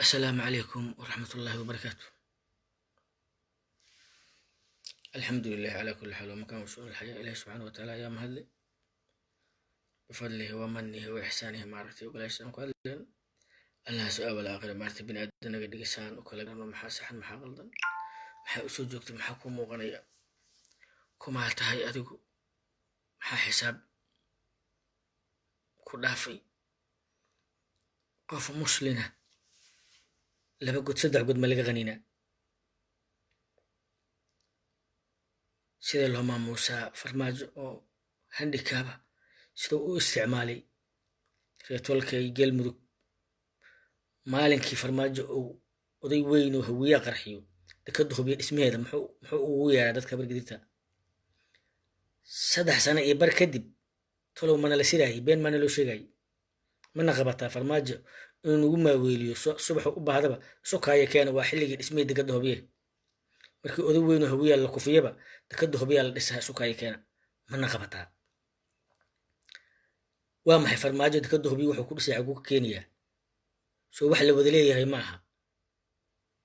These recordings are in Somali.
السلام عليكم ورحمة الله وبركاته. الحمد لله على كل حال ومكان وشؤون الحياة. إلهي سبحانه وتعالى يا مهدي بفضله ومنه وإحسانه معرفتي وقال إسلام قال الله سؤال والآخرة معرفتي بن أدنى قد قسان وكل قرن محا سحن محا غلطا محا أسود جوكت محا كومو غنيا كما هالتهي أدقو محا حساب كدافي قف مسلنا لما قد صدع قد ملك غنينا سيدا اللهم موسى فرماج أو هندكابا سيدا أو استعمالي ريتولكي جيل مدوك مالنكي فرماج أو oday weyn oo hawiya qarxiyo dekada hubiya dhismaheeda muxuu ugu yeeraa dadka bargidita 3 sano iyo bar kadib tolow mana la siraayay been mana loo sheegay mana qabataa farmaajo inuu ugu maaweeliyo subax u baahdaba sokaya keena waa xilligii dhismaheeda dekada hubiya markii oday weyn oo hawiya la kufiyaba dekada hubiya la dhisaa sokaya keena mana qabataa waa maxay farmaajo dekada hubiya wuxuu ku dhisay agu Kenya soo wax la wada leeyahay maaha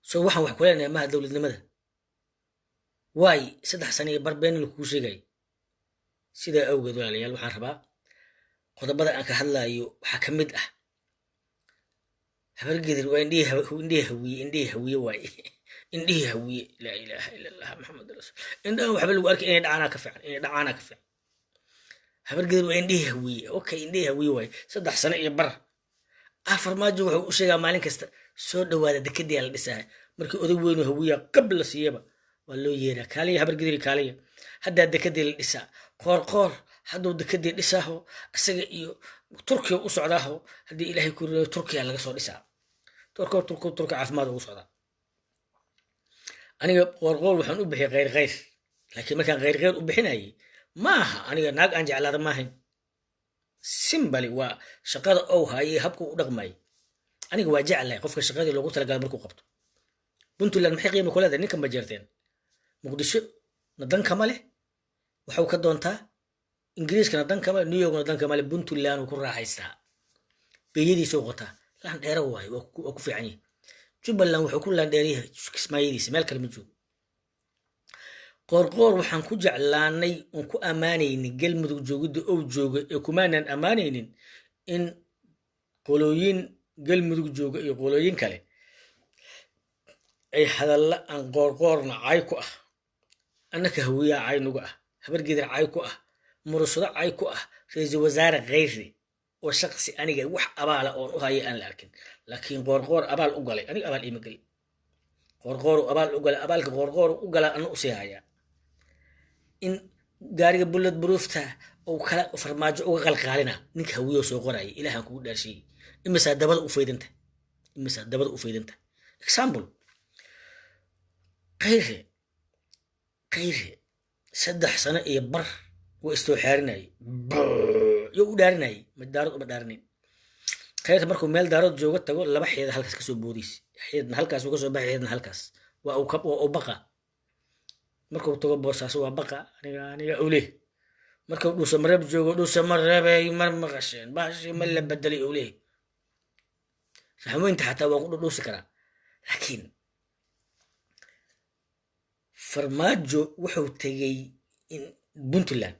soo waxaan wax ku leenahay maaha dawladnimada waay 3 sano bar been lagu sheegay sida awgeed walaalayaal waxaan rabaa qodobada aan ka hadlayo waxa kamid ah habargedir waa indhihi hawiye waay indhihi hawiye la ilaaha illa allah muhammad rasuul indhaha waxa lagu arkay inay dhacaana ka fiican habargedir waa indhihi hawiye okay indhihi hawiye waay 3 sano iyo bar farmaajo wuxuu u sheegaa maalin kasta soo dhawaada dekadii la dhisaay markii oday weyn oo hawiya qabla siiyaba waa loo yeeraa kaaliya habargidiri kaaliya hadda dekadii la dhisaa qoor hadduu dekadii dhisaaho asaga iyo Turkiga u socdaaho haddii ilaahay ku reeyo Turkiga laga soo dhisaa Turkiga caafimaad ugu socdaa aniga qoor waxaan u bixiyay qayr laakiin markaan qayr u bixinayay maaha aniga naag aan jeclaada maahayn simbali waa shaqada oo hayay habku u dhaqmay aniga waa jeclay qofka shaqadii loogu talagalay markuu qabto Puntland maxay qiimo ku leedahay ninka ma jeerteen Muqdisho nadan kama leh waxa ka doontaa Ingiriiska nadan kama New York nadan kama leh Puntland uu ku raaxaystaa beeyadiisa oo qota laan dheer waay oo ku fiican yahay Jubbaland wuxuu ku laan dheeriyahay kismaayadiisa meel kale ma joogo qoor waxaan ku jeclaanay oo ku amaanaynin galmudug joogida oo jooga ee kumaanan amaanaynin in qolooyin galmudug jooga iyo qolooyin kale ay hadalla aan qoorna caay ku ah annaka hawiya caay nuga ah habargedir caay ku ah murusada caay ku ah ra'iisul wasaare Khayri oo shakhsi aniga wax abaala oo u hayay aan la arkin laakiin qoor abaal u galay aniga abaal ima galay qoor abaal u galay abaalka qoor u galay aan u sii hayaa in gaariga bulad buruufta oo kala farmaajo uga qalqaalina ninka hawiyo soo qoray ilaahan kugu dhaashay imisa dabada u faydanta example Khayri 3 sano iyo bar waa istoo xaarinay yo u dhaarinay madaarad uma dhaarinin Khayri markuu meel daarad jooga tago laba xeed halkaas ka soo boodis xeedna halkaas uga soo baxay xeedna halkaas waa uu baqa markuu tago boosaaso waa baqa aniga awle markuu dhuusa mareeb joogo dhuusa mareebay mar maqasheen baashi ma la bedelay awle saxamoynta xataa waa ku dhuusi karaa laakiin farmaajo wuxuu tagay in Puntland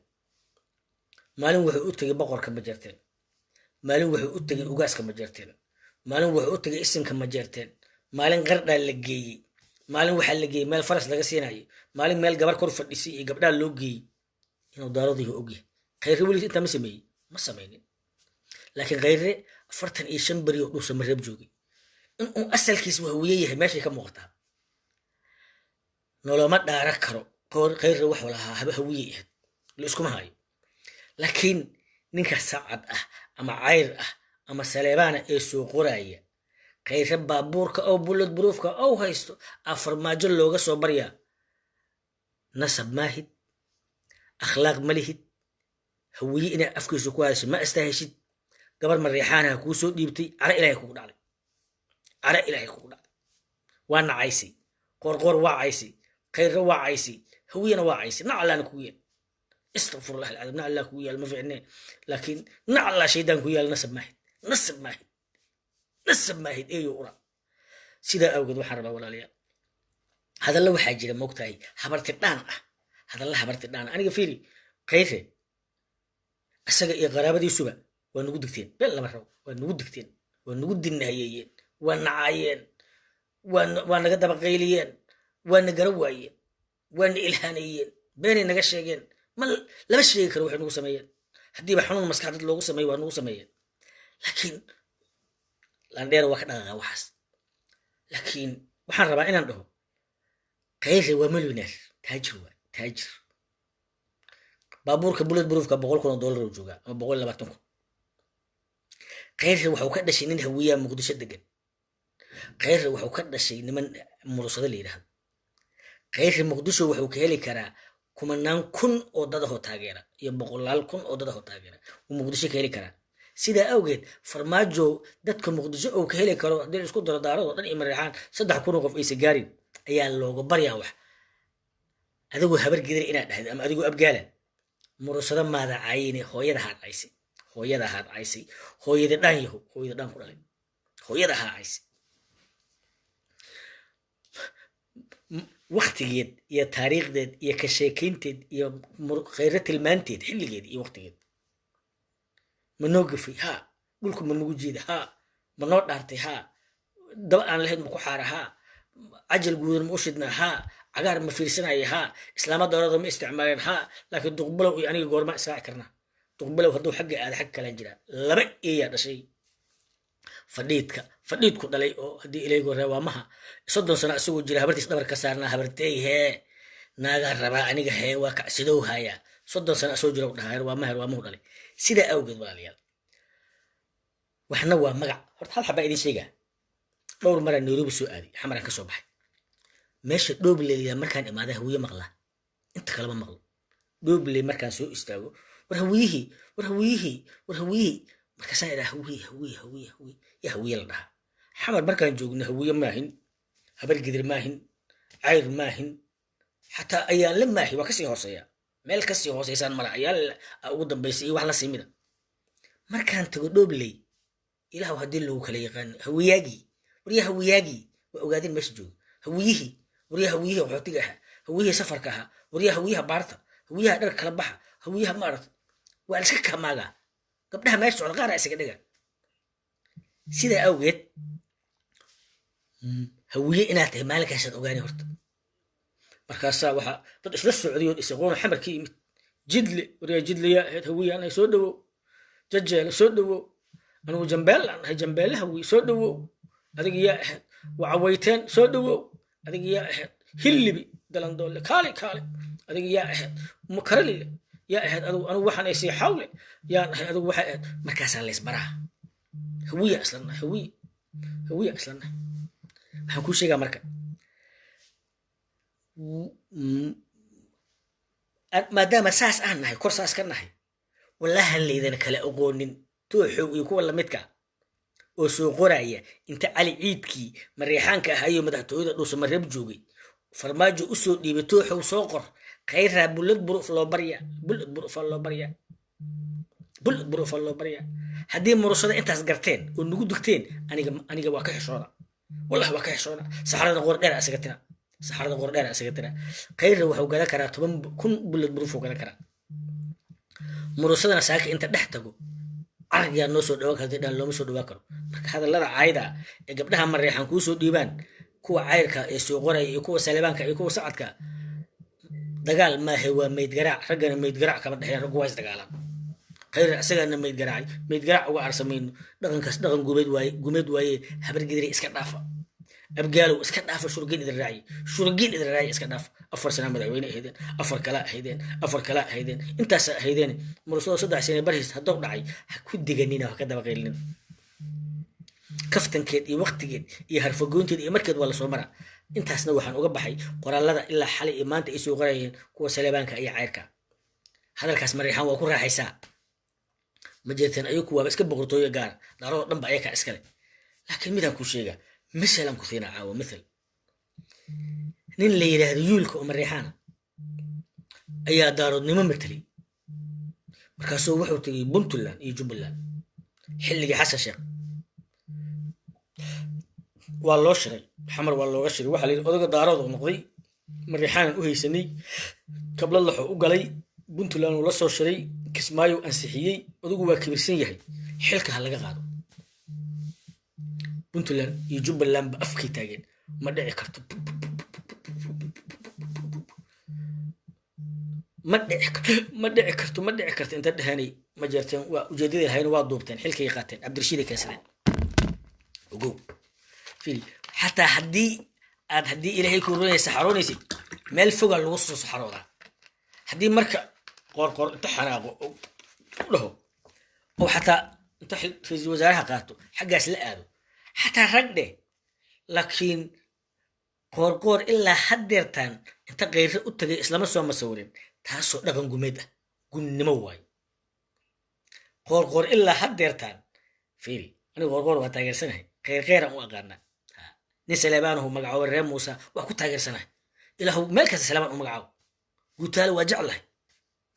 maalin wuxuu u tagay boqorka ma jeerteen maalin wuxuu u tagay ugaaska ma jeerteen maalin wuxuu u tagay isinka ma jeerteen maalin qardha la geeyay maalin waxa la geeyay meel faras laga siinayo maalin meel gabar kor fadhisay iyo gabdha loo geeyay inuu daaradii ogi Khayri wali inta ma sameeynin laakiin Khayri 45 bari oo dhuusa mareeb joogay in uu asalkiis hawiye yahay meesha ka muuqata noloma dhaara karo Khayri wax walaha hawiye la isku mahay laakiin ninka saacad ah ama cayr ah ama saleebana ee soo qoraya Khayri baabuurka oo bulad buruufka oo haysto farmaajo looga soo barya nasab maahid akhlaaq malihid hawiye ina afkiisu ku hayso ma istaahishid gabar mariixaana ku soo dhiibtay ara ilaahay kugu dhacay waa nacaysi qoor waa caysi Khayri waa caysi hawiyana waa caysi naclaan ku yeel astaghfirullah alazim naclaan ku yeel ma fiicnee laakiin naclaan shaydan ku yeel nasab maahid ايه يقرا sidaa awgeed waxaan rabaa walaalayaal hadalla waxaa jira moogtahay habartidhaan ah hadalla habartidhaan aniga fiiri khayre isaga iyo qaraabadiisuba waa nagu digteen been lama rabo waa nagu digteen waa nagu dinnahayeeyeen waa nacaayeen waa naga dabaqayliyeen waana gara waayeen waana ilhaanayeen beenay naga sheegeen ma lama sheegi karo waxay nagu sameeyeen haddiiba xanuun maskaxdad loogu sameeyo waa nagu sameeyeen laakiin landheer waa ka dhaqaaqaa waxaas laakiin waxaan rabaa inaan dhaho khayre waa millionaire taajir waa taajir baabuurka bullet proofka $100,000 uu joogaa ama $120,000 khayre waxuu ka dhashay nin hawiyaa muqdisho degan khayre waxuu ka dhashay niman murusado la yidhaahdo khayre muqdisho wuxuu ka heli karaa 10,000 oo dadahoo taageera iyo 100,000 oo dadahoo taageera uu muqdisho ka heli karaa sidaa awgeed farmaajo dadka muqdisho uu ka heli karo haddii isku daro daaradoo dhan iyo mareexaan 3,000 qof aysa gaarin ayaa looga baryaa wax adigoo habar gidar inaad dhahdo ama adigoo abgaala murusado maada caayine hooyada haad caysay hooyada haad caysay hooyada dhan yaho hooyada dhan ku dhalay hooyada haa caysay waqtigeed iyo taariikhdeed iyo ka sheekaynteed iyo khayre tilmaanteed xilligeed iyo waqtigeed ma noo gafay haa dhulku ma nagu jiida haa ma noo dhaartay haa daba aan lahayd ma ku xaara haa cajal guudan ma u shidnaa haa cagaar ma fiirsanaya haa islaama doorada ma isticmaaleen haa laakiin duqbalow iyo aniga goorma israaci karnaa duqbalow hadduu xagga aada xag kalaan jiraa laba eeyaa dhashay fadhiidku dhalay oo haddii ilaygo reewaamaha 30 sano isagoo jira habartiis dhabar ka saarnaa habarteey hee naagaa rabaa aniga hee waa kacsidow hayaa 30 sano isagoo jira dhahaa reewaamahu dhalay sidaa awgeed walaalayaal waxna waa magac horta hal xabaa idin sheegaa dhowr maraa nairobi soo aaday xamaraan ka soo baxay meesha dhoobleyda markaan imaaday hawiye maqlaa inta kalema maqlo dhoobley markaan soo istaago war hawiyihii markaasaan idhaa hawiye ya hawiye la dhahaa xamar markaan joogno hawiye maahin habar gidir maahin cayr maahin xataa ayaanle maahi waa kasii hooseeya meel kasii hooseysaan mala ayaan ugu dambaysa iyo wax la simida markaan tago dhoobley ilaahu haddii lagu kala yaqaano hawiyaagii waryaa hawiyaagii waa ogaadeen meesha jooga hawiyihii waryaa hawiyihii qaxootiga ahaa hawiyihii safarka ahaa waryaa hawiyaha baarta hawiyaha dhar kala baxa hawiyaha maarata waa la iska kamaagaa gabdhaha meesha socda qaara isaga dhiga sidaa awgeed hawiye inaad tahay maalinkaasad ogaani horta markaasaa waxaa dad isla socdayood isaqoona xamar ka yimid jidle waryaa jidle yaa ahayd hawiye anay soo dhawow jajeele soo dhawow anugu jambeel aan ahay jambeelle hawiye soo dhawow adiga yaa ahayd wacawayteen soo dhawow adiga yaa ahayd hillibi dalandoole kaale adiga yaa ahayd makaralile yaa ahayd anugu waxaan ay sii xawle yaan ahay adigu waxay ahayd markaasaa laysbaraa hawiya islannahay hawiya islannahay waxaan kuu sheegaa marka maadaama saas aan nahay kor saas ka nahay wallahan laydana kala aqoonin tooxow iyo kuwa lamidka oo soo qoraya inta cali ciidkii mareexaanka ahayo madaxtooyada dhuusamareeb joogay farmaajo u soo dhiibay tooxow soo qor khayraa bulad buruf loo baryaa haddii murusada intaas garteen oo nagu dugteen aniga waa ka xishooda wallahi waa ka xishooda saxarada qordheer isaga tira khayra wuxuu gadan karaa 10,000 bulad buruf uu gadan karaa murusadana saaka inta dhex tago cargiyaa noo soo dhawaan karta dhan looma soo dhawaan karo marka hadallada caayda ee gabdhaha mareexan kuu soo dhiibaan kuwa cayrka ee soo qoraya iyo kuwa saleebaanka iyo kuwa sacadka dagaal maahe waa mayd garaac raggana mayd garaac kama dhexeeyaan raggu waa is dagaalaan khayr isagana mayd garaac uga arsamayno dhaqankaas dhaqan gumeed waaye habar gidire iska dhaafa abgaalow iska dhaafa shurgin idin raaci iska dhaafa 4 sano madaxweyne ahaydeen 4 kala ahaydeen intaas ahaydeen murasado 3 sano barhiis hadduu dhacay ha ku diganina ha ka daba qaylin kaftankeed iyo waqtigeed iyo harfagoynteed iyo markeed waa la soo maraa intaasna waxaan uga baxay qoraalada ilaa xalay iyo maanta ay soo qorayeen kuwa saleebaanka iyo cayrka hadalkaas mareexan waa ku raaxaysaa ma jeerteen ayagu waaba iska boqortooyo gaar daaradoo dhan ba ayakaa iskale laakiin midaan ku sheegaa misalan ku siinaa caawa mithal nin la yidhaahdo yuulka oo mareexaana ayaa daaroodnimo matalay markaasuu wuxuu tegay puntland iyo jubbaland xilligii xasan sheekh waa loo shiray xamar waa looga shiray waxaa la yidhi odaga daarood oo noqday marixaanan u haysanay kabla laxo u galay puntland uu la soo shiray kismaayo ansixiyey odagu waa kibirsan yahay xilka ha laga qaado puntland iyo jubbaland ba afkay taageen ma dhici karto ma dhici karto inta dhahanay ma jeerteen waa ujeedadii lahayna waa duubteen xilkay qaateen cabdirashiiday keensadeen ogow fili xataa haddii ilaahay ku runaysa saxaroonaysid meel foga lagu soo saxaroodaa haddii marka qoorqoor inta xanaaqo u dhaho oo xataa inta ra-iisul wasaaraha qaato xaggaas la aado xataa rag dheh laakiin qoorqoor ilaa haddeertaan inta kayre u tagay islama soo masawirin taasoo dhaqan gumeed ah gunnimo waayo qoorqoor ilaa haddeertaan fiiri aniga qoorqoor waa taageersanahay kheyr u aqaanaa nin saleebaanahu magacaabo reer muusa waa ku taageersanahay ilaahu meel kasta saleebaan u magacaabo guutaale waa jeclahay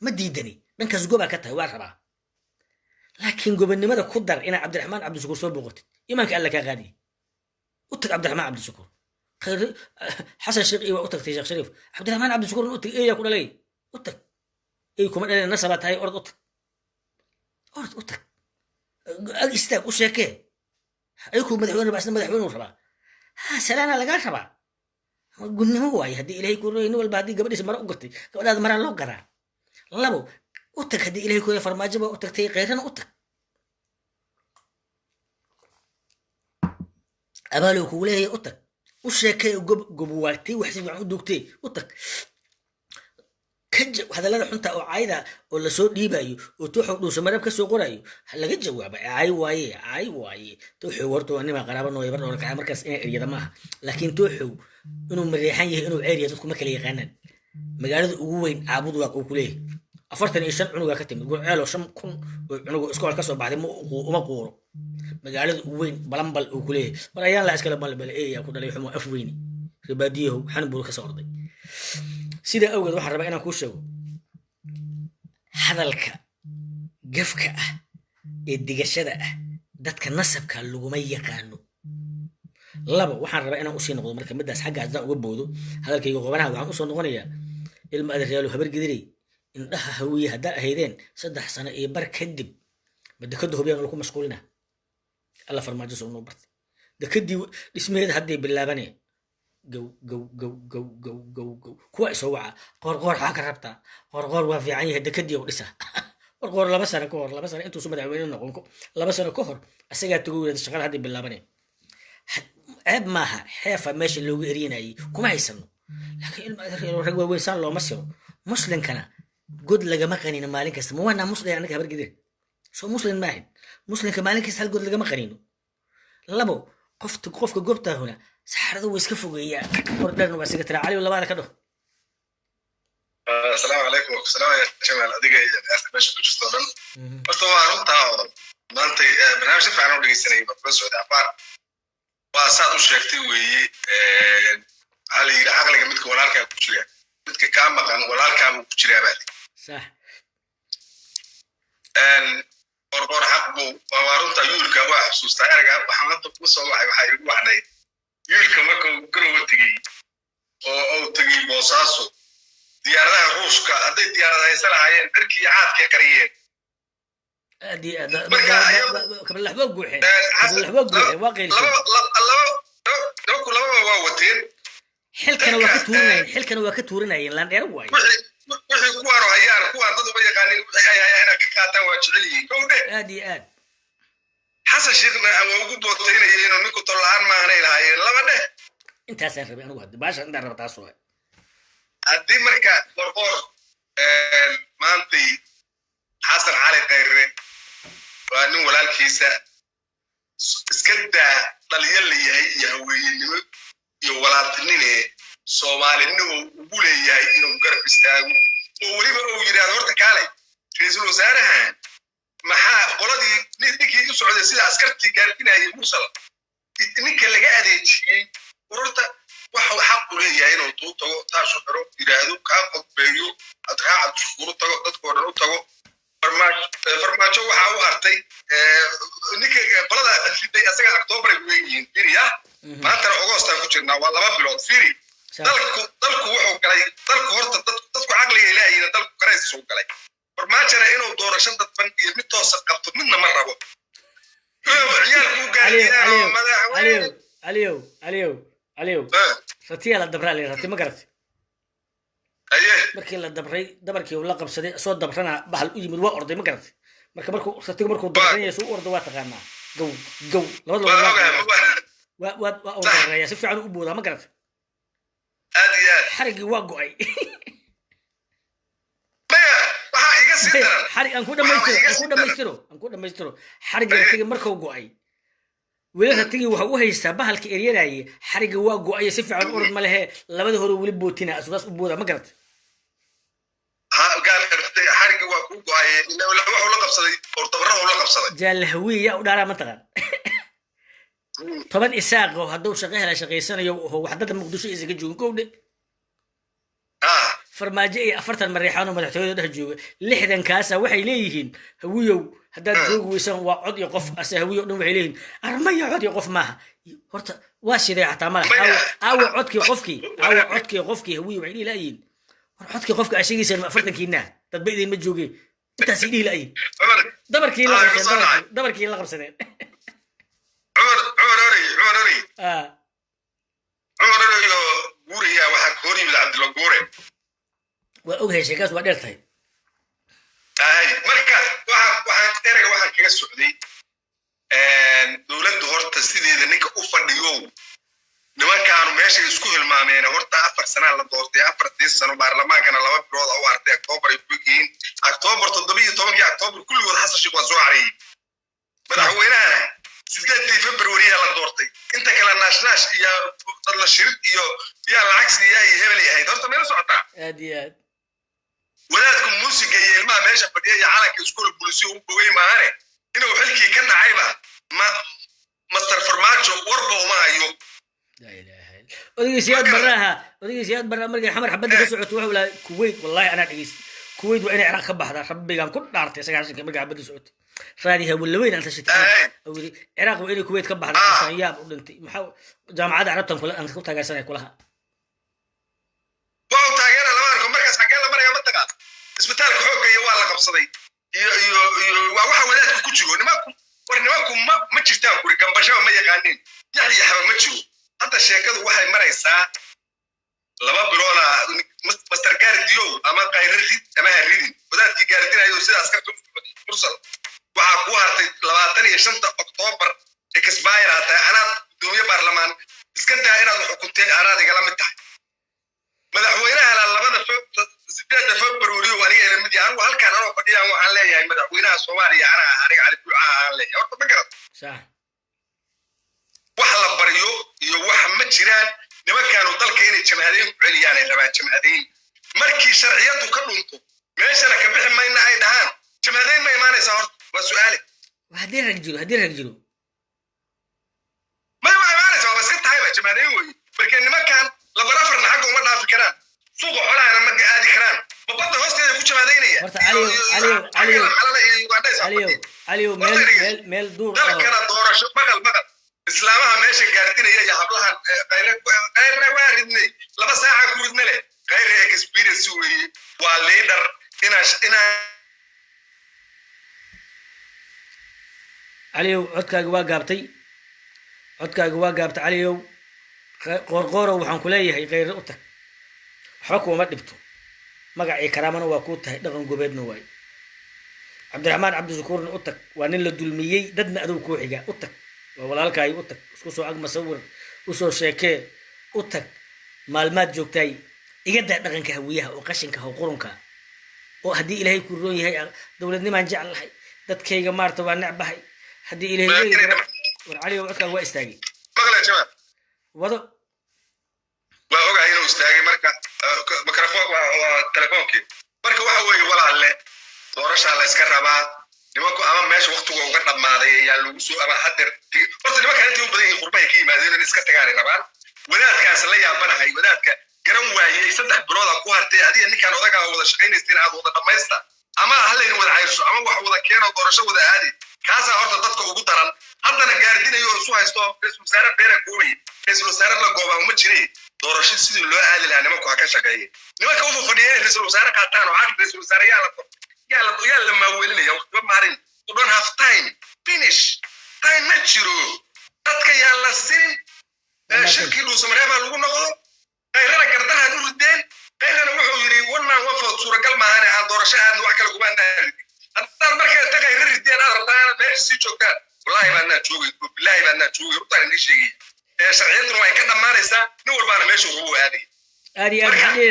ma diidani dhankaas gobaa ka tahay waa rabaa laakiin gobonnimada ku dar inaa cabdiraxmaan cabdishakuur soo booqatid imaanka alla kaa qaadiye u tag cabdiraxmaan cabdishakuur xasan sheekh iyo waa u tagtay sheekh shariif cabdiraxmaan cabdishakuur u tag eeyaa ku dhalay u tag ey kuma dhaleen nasabaa tahay orod u tag ag istaag u sheekee ayakuu madaxweyne rabaa isna madaxweyne rabaa salaana lagaa rabaa gunnimo waaye haddii ilaahay ku nin walba haddii gabadhiisa mara u gartay gabadhaada maraa loo garaa labo u tag haddii ilaahay ku farmaajo baa u tagtay keyrana u tag abaalow kugu leeyahay u tag u sheekay gobuwaagtay wax si fiican u duugtay u tag hadallada xunta oo caayda oo lasoo dhiibayo oo tooxow dhuusa marab ka soo qorayo ha laga jawaaba caay waaye tooxow horta waa nima qaraaba noo yabar dhowr kacay markaas inay eryada maaha laakiin tooxow inuu mareexan yahay inuu ceeriya dadku ma kala yaqaanaan magaalada ugu weyn caabud waaq uu ku leeyahay 45 cunugaa ka timid gurceelo 5,000 oo cunugu iskool ka soo baxday uma quuro magaalada ugu weyn balambal uu ku leeyahay mar ayaan la iskala balbal eeyaa ku dhalay xumo af weyni ribaadiyahu xanbuur ka soo orday sida awgeed waxaan rabaa inaan kuu sheego hadalka gafka ah ee digashada ah dadka nasabka laguma yaqaano labo waxaan rabaa inaan usii noqdo marka midaas xagga haddaan uga boodo hadalkayga qobanaha waxaan usoo noqonayaa ilma adeeryaalo habar gidirey indhaha hawiye haddaa ahaydeen 3 sano iyo bar kadib ma dekada hubiyaan lagu mashquulina alla farmaajo soo noo bartay dekadii dhismeeda hadday bilaabaneen go kuwa isoo waca qoorqoor xaa ka rabtaa qoorqoor waa fiican yahay dekadii u dhisa qoorqoor 2 sano ka hor 2 sano intuu madaxweyne noqon 2 sano ka hor asagaa tago weeyay shaqada hadii bilaabaneen ceeb maaha xeefa meesha loogu eriyay kuma haysano laakiin ilma rag waaweyn saan looma siro muslimkana god lagama qaniino maalin kasta ma wana muslim anaga habar gidir soo muslim maahin muslimka maalin kasta hal god lagama qaniino labo qofka goobta huna saxaradu way iska fogeeyaa ordhan waa siga tira cali labaada ka dhaw السلام عليكم السلام يا جمال adiga iyo aska meesha ku jirto dhan horta waa runtaa maanta barnaamij fiican oo dhageysanay professor Afar waa saad u sheegtay weeye hal yiri aqliga midka walaalka ku jira midka ka maqan walaalka ku jira baad sax qorqor xaqbu waa runta yuulka waa xasuustaa erga waxaan hadda ku soo waxay ugu waxnay yuulka markuu garow tagay oo tagay boosaaso diyaaradaha ruushka hadday diyaaradaha haysan lahaayeen darkii caadka qariyeen قبل الحبوب قوحين قبل الحبوب قوحين واقعي لما waa wateen xilkana waa ka tuurinayeen laan dheer waay wixii ku waro hayaan kuwa dad uba yaqaanin wixii ayayna ka qaataan waa jecel yihiin kowde aad iyo aad xasan sheekhna waa ugu doortaynayeen inuu ninku tolaan maahanay lahaayeen laba dheh intaasaan rabay anigu hadda baasha intaan rabaa taas waay haddii marka qorqor maantay xasan cali khayre waa nin walaalkiisa iska daa dhalinyar leeyahay iyo haweeninimo iyo walaaltinimo soomaalinimo ugu leeyahay inuu garab istaago oo weliba uu yidhaahdo horta kaalay ra'iisul wasaarahan maxaa qoladii ninkii u socday sida askartii gaartinayay mursal ninka laga adeejiyey ururta waxa xaq u leeyahay inuu tuu tago taasoo xiro yidhaahdo kaa qodbeeyo adraacad shukuru tago dadkoo dhan u tago farmaajo waxaa u hartay ninka qolada riday asaga October ay weeyeen biriya maantana Augustan ku jirnaa waa 2 bilood fiiri dalku wuxuu galay dalku horta dadku caqliga ilaahay dalku karays soo galay farmaajana inuu doorasho dadban iyo mid toos qabto midna ma rabo عليو رتي على الدبر عليه رتي ما قرأت markii la dabray dabarkii uu la qabsaday soo dabrana bahal u yimid waa orday ma garatay markuu ratiga markuu dabray soo ordo waa taqaana gow labada waa orday si fiican u booda ma garatay xarigi waa go'ay waxa iga sii daran xarig aan ku dhamaystiro xarigi ratiga markuu go'ay weli ratiga waxa uu haystaa bahalka eryanaaye xariga waa go'ay si fiican orod ma lehe labada hore weli bootina asugaas u booda ma garatay قال حرق وكوكو هاي إنه ولا قبصدي ورطبره ولا قبصدي جال هوية ودارا منطقة طبعا إساق وهدو شقيها لا شقي سنة هو وحدة مقدوشي إذا جون كودة فرماجي أفرت المريحان ومدحتوي ده جو لحدا كاسة وحي ليهن هويو هذا جوج ويسون وعد يقف أسه هويو نوم عليهن أرمي عد يقف معها هرت واشي ذي عتامله أو عدك يقفكي هويو عيني لاين عدك يقفك أشيء ما أفرتك هنا تطبيق ما تجوجي أنت سيدي لاين دبركي لا قبسنين عمر قوري يا واحد كوري من عبد الله قوري وأوجه شيكاس وقدرتها marka waxa erayga waxa kaga socday dawladdu horta sideeda ninka u fadhiyo nimankaanu meesha isku hilmaameen horta 4 sano la doortay 4 sano baarlamaankana 2 bilood oo artay October ay ku yihiin October 17 October kulligood xasan sheekh waa soo cariyay madaxweynaha 8 February la doortay inta kala naashnash iyo la shirid iyo lacag siiyay hebel ay ahayd horta meel socota aad wadaadku muusiga iyo ilmaha meesha fadhiya calanka iskuul bulshada u bogay maahane inuu xilkii ka dhacayba master farmaajo warba uma hayo لا إله إلا أوديسيات برا مرجع حمر حبنا كسرت ولا كويت والله أنا دقيس كويت وأنا عراق بحضر ربي قام كل نارتي سجعشك مرجع بدي سعود فادي ولا وين أنت شتى أودي عراق وإني كويت كبحضر أيام ودنتي محاول جامعات عربتهم كلها أنا كنت أجلس كلها واو تاجر الله مركم مركز حكى الله مركز منطقة اسبتال كحوك يوالله قبصدي واحد ولادك كتشو نماكم ما تشتاق كوري كم بشاو ما يقانين يعني يا حبا ما تشوف حتى الشيكات واحد مريسا لما برونا مستر كارديو أما قايرين أما هريدين بدأت كاردين أيوة سيد عسكرتهم فرصة وعقوها لبعتني شنطة أكتوبر إكسباير أنا دومية برلمان إسكنت أنا حكومتي أنا دي كلام التحت madaxweynaha labada February wali ee mid yar halkaan oo fadhiyaan waxaan leeyahay madaxweynaha Soomaaliya aniga cali buuxaan leeyahay horta ma garad sax wax la bariyo iyo wax ma jiraan nimankaanu dalka inay jamhadeen ku celiyaan ay rabaan jamhadeen markii sharciyadu ka dhunto meeshana ka bixi mayna ay dhahaan jamhadeen ma imaanaysa horta waa su'aale hadii rag jiro ma imaanaysa waa iska tahay jamhadeen way markii nimankan la barafarna xaq uma dhaafi karaan suuqa xoolaha ma gaadi karaan babada hoosteeda ku jamaadeynaya horta aliyo meel duur dalkana doorasho magal islaamaha meesha gaartinaya iyo hablahan qayrna waa ridnay 2 saaca ku ridnay qayr experience weeye waa leader ina aliyo codkaaga waa gaabtay aliyo qorqoro waxaan ku leeyahay qayr u tag waxba kuma dhibto magacii karaamana waa ku tahay dhaqan gobeedna waay Cabdiraxmaan Cabdishakuurna u tag waa nin la dulmiyay dadna adow ku xiga u tag waa walaalkay u tag isku soo ag masawir u soo sheekee u tag maalmaad joogtay iga daa dhaqanka hawiyaha oo qashinka oo qurunka oo hadii ilaahay ku roon yahay dawladnimaan jecelahay dadkayga maarta waa nacbahay hadii ilaahay war cali codka waa istaagay maqla jamaa wado waa ogahay inuu istaagay marka mikrofon waa telefonkii marka waxa weeye walaalle doorasha la iska rabaa nimanku ama meesha waqtiga uga dhamaaday ayaa lagu soo ama hadir horta nimanka intii u badan yihiin qurbaha ka yimaadeen in iska tagaan rabaan wadaadkaas la yaabanahay wadaadka garan waayay 3 bilood ku hartay adiga ninkan odaga wada shaqeynaysan aad wada dhamaysta ama hal in wada cayrso ama wax wada keeno doorasho wada aadi kaasa horta dadka ugu daran haddana gaardinayo isu haysto ra'iisul wasaare beera goobay ra'iisul wasaare la goobaa uma jiray doorasho sidii loo aadi lahaa nimanku ha ka shaqeeyay nimanka u fadhiyay ra'iisul wasaare qaataan oo cad ra'iisul wasaare yaa la maawelinaya waqti maarin you don't have time finish time ma jiro dadka yaa la siin shirkii uu sameeyay lagu noqdo qayrana gardaha u rideen qayrana wuxuu yiri wannan wafa suuragal maahan aan doorasho aad wax kale kuma andahay haddaan markay tagay rideen aad rabtaan meesha si joogtaan wallahi baana joogay billahi baana joogay rutaan inii sheegay sharciyaduna way ka dhamaanaysaa nin walbaana meesha uu aaday aadi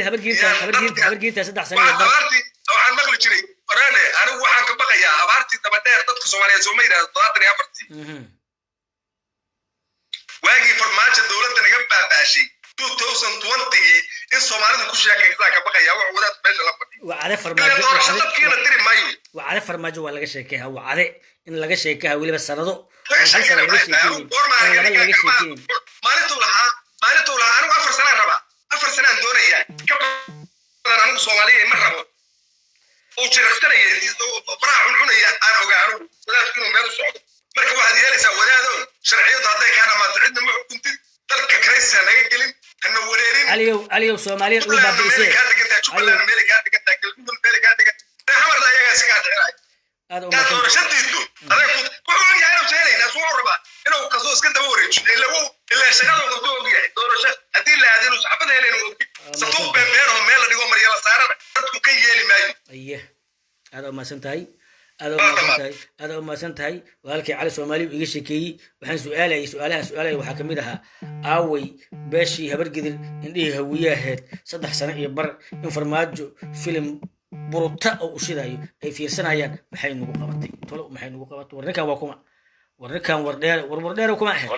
habargiirta 3 sano waxaan maqli jiray waraane anigu waxaan ka baqayaa abaartii daba dheer dadka Soomaaliyeed soo meeyda 74 waagii farmaajo dawladda naga baabaashay 2020 in Soomaalidu ku sheekaysaa ka baqayaa wax wadaad meesha la fadhiyo وعلى فرماجو ولا شيء كه وعلى إن لقى شيء كه ولا بس سردو مالته لها أنا 4 سنة ربع 4 سنة دورية كم أنا صومالية مرة وشرختنا براح عنيا أنا وقعوا ولا تكونوا مال الصعود مركب واحد يالس وهذا شرعية هذا كان ما تعدنا ما كنت تلك كريسة لا يجلين كنا وريرين عليو صومالية أول بعد إيش هذا كانوا شديدوا هذا كل يعني وجهين ناس وربا إنه قصوص كده وريج إلا شغال وقبضوا يعني دورشة أدين هذين وصحبنا هنا صفوق بينهم ميل اللي هو مريلا صار تدخل كي يلي ماي أيه هذا ما سنتهي هذا ما سنتهي وقالك على سومالي ويجي شكي وحن سؤالي وحكمدها أوي باشي هبرجدر إني هوية صدح سنة يبر إنفرماجو فيلم بروتا أو شيء أي في سنة يعني محين نقابتي طلع محين نقابتي وركان وردير وكما أحد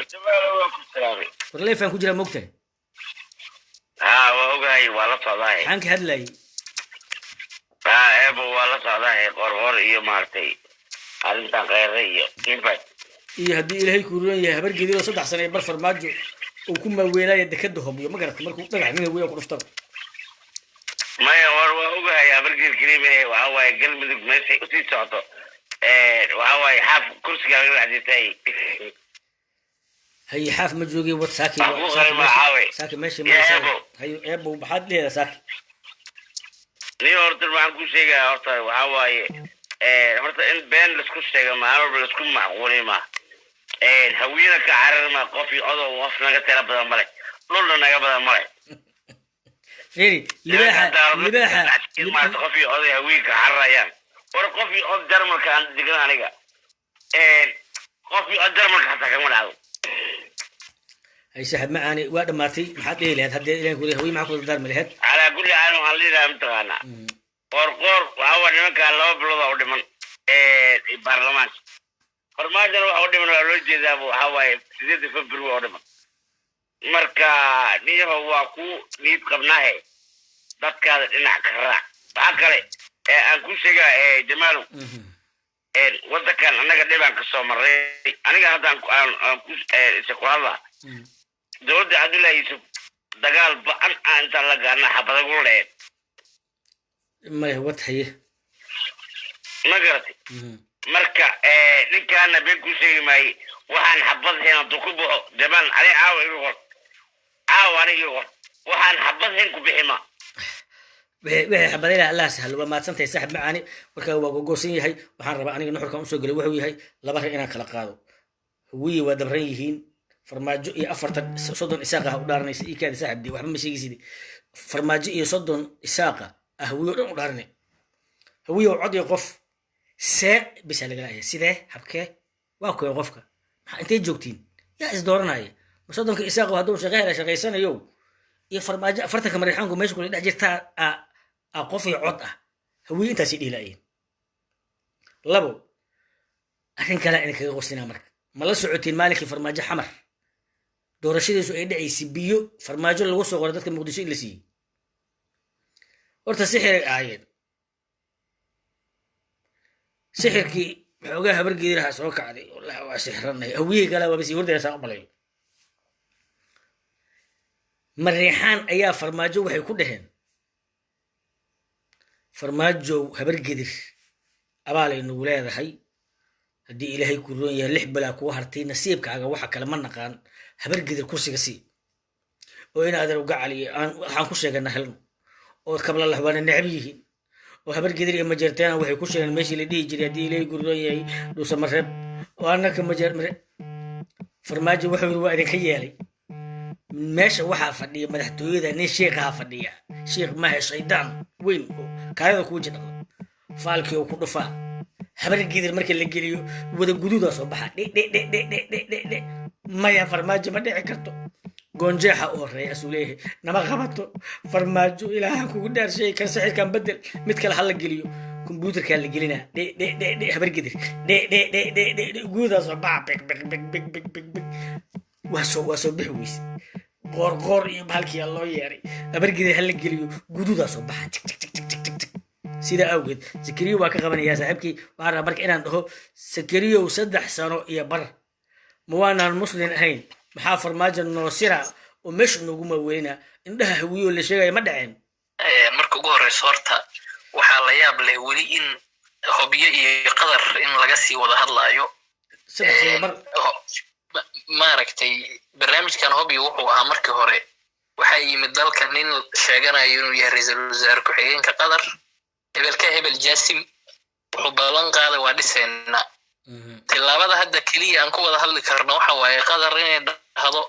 ورلي فين كجرا مقتل وأوجاي ولا صلاحي حنك هدلي أبو ولا صلاحي قرور إيه مارتي هذا تغيرية كيف إيه هدي إلهي كورون يا هبر جدير صدق سنة يبر فرماجو وكم ولاية دكتهم يوم قرأت مركو طلع منه ويا كرفتر ما يور وأوجاي هبر جدير كريمه وهو قلب ماشي وتي صوته وهو يحاف كرسي قال حديثي هي حاف مجوجي وساكي ساكي ماشي هي أبو بحد ليه ساكي ليه أرتر ما نقول شيء أرتر وهو أرتر إن بين لسكوت شيء ما هو لسكوت معقولي ما هوينا كعرر ما قفي أضو وفنا كتير بدل ملك لولا نجا بدل ملك فيري لباحة ما تقفي أضو هوي كعرر يعني ورقفي أضو درمل كان دقنا عليك قفي أضو درمل حتى كمان عدو أي سحب معاني وقت مارتي محد إيه لهاد هدي إلين كوري هوي معكو الدار ملهاد على كل حال وحلي لا متغانا ورقور وهو نمك الله بلوضة ودمن البرلمان فرما جلو ودمن ولوجي ذابو هواي سيدي فبرو ودمن مركا نيه هو كو نيت قبناه دادك هذا إنح كهراء فعقلي أنكو شيئا جمالو ودكان أنا قد يبان كسو مري أنا قد أنكو سيكو هذا دولة عدولة يسوب دقال بأن أنت لقى أنا حبضا قول ما هو تحيه ما قرأتي مركا لك أنا بيكو شيء ماي وحان حبض هنا دقوبه جبان عليه عليه يغور وحان حبض هنا بحما وحي حبضي الله سهل وما تسنتي سحب معاني marka waa gogosan yahay waxaan rabaa aniga nuxurkan u soo galay wuxuu yahay laba rin inaan kala qaado huwi waa dabran yihiin farmaajo iyo 40 isaaqa u dhaaranaysa ii kaadi saaxibdi waxba ma sheegaysid farmaajo iyo 30 isaaqa ahwiyo dhan u dhaaranay huwiyo cod iyo qof see bis laga leeyahay sidee habkee waa kooy qofka maxaa intee joogtiin yaa is dooranaya ma 30 isaaqa haduu shaqeysanayo iyo farmaajo 40 marixaanku meesha ku dhex jirtaa qof iyo cod ah huwiyo intaas dhiilaayeen labo arrin kale in kaga qosina marka ma la socotiin maalinkii farmaajo xamar doorashadiisu ay dhacaysay biyo farmaajo lagu soo qoray dadka muqdisho in la siiyey horta sixir aayeen sixirkii xoogaa habargeedi lahaa soo kacday wallahi waa sixranay hawiyey kale waa bisi hordaysaa u malayo mariixaan ayaa farmaajo waxay ku dhaheen farmaajo habargedir abaalay nagu leedahay haddii ilaahay ku roon yahay 6 bilaa kugu hartay nasiibkaaga waxa kale ma naqaan habar gidir kursiga sii oo in adeer uga caliyo waxaan ku sheeganaa helno oo kabla lahbaana necab yihiin oo habar gidir iyo majeerteena waxay ku sheegeen meeshii la dhihi jiray haddii ilaahay ku roon yahay dhuusa mareeb oo annaka farmaajo wuxuu yiri waa idinka yeelay meesha waxaa fadhiya madaxtooyada nin sheekhaha fadhiya sheekh maaha shaydaan weyn oo kaayada kuu jidhaqda faalkii oo ku dhufaa habar gidir marka la geliyo wada guduudaa soo baxa dhe maya farmaajo ma dhici karto goonjeexa u horeeya asuu leeyahay nama qabato farmaajo ilaaha kugu dhaarshay kan sixirkan bedel mid kale hala geliyo kombyuutarkaa la gelinaa dhe habar gidir dhe guudaa soo baxa big waa soo bixi weyse qoor iyo bahalkiyaa loo yeeray habar gidir hala geliyo guduudaa soo baxa sida awgeed sakariyo waa ka qabanayaa saaxiibkii waxaan rabaa marka inaan dhaho sakariyow 3 sano iyo bar ma waanaan muslin ahayn maxaa farmaajo noo sira oo meesha noogu maaweynaa indhaha hawiyo la sheegaya ma dhaceen marka ugu horeyso horta waxaa la yaab leh weli in hobyo iyo qadar in laga sii wada hadlaayo maaragtay barnaamijkan hobyo wuxuu ahaa markii hore waxaa yimid dalka nin sheeganayo inuu yahay ra'iisul wasaare ku-xigeenka qadar hebel jaasim wuxuu ballan qaaday waa dhiseena tilaabada hadda keliya aan ku wada hadli karno waxa waaye qadar inay dhahdo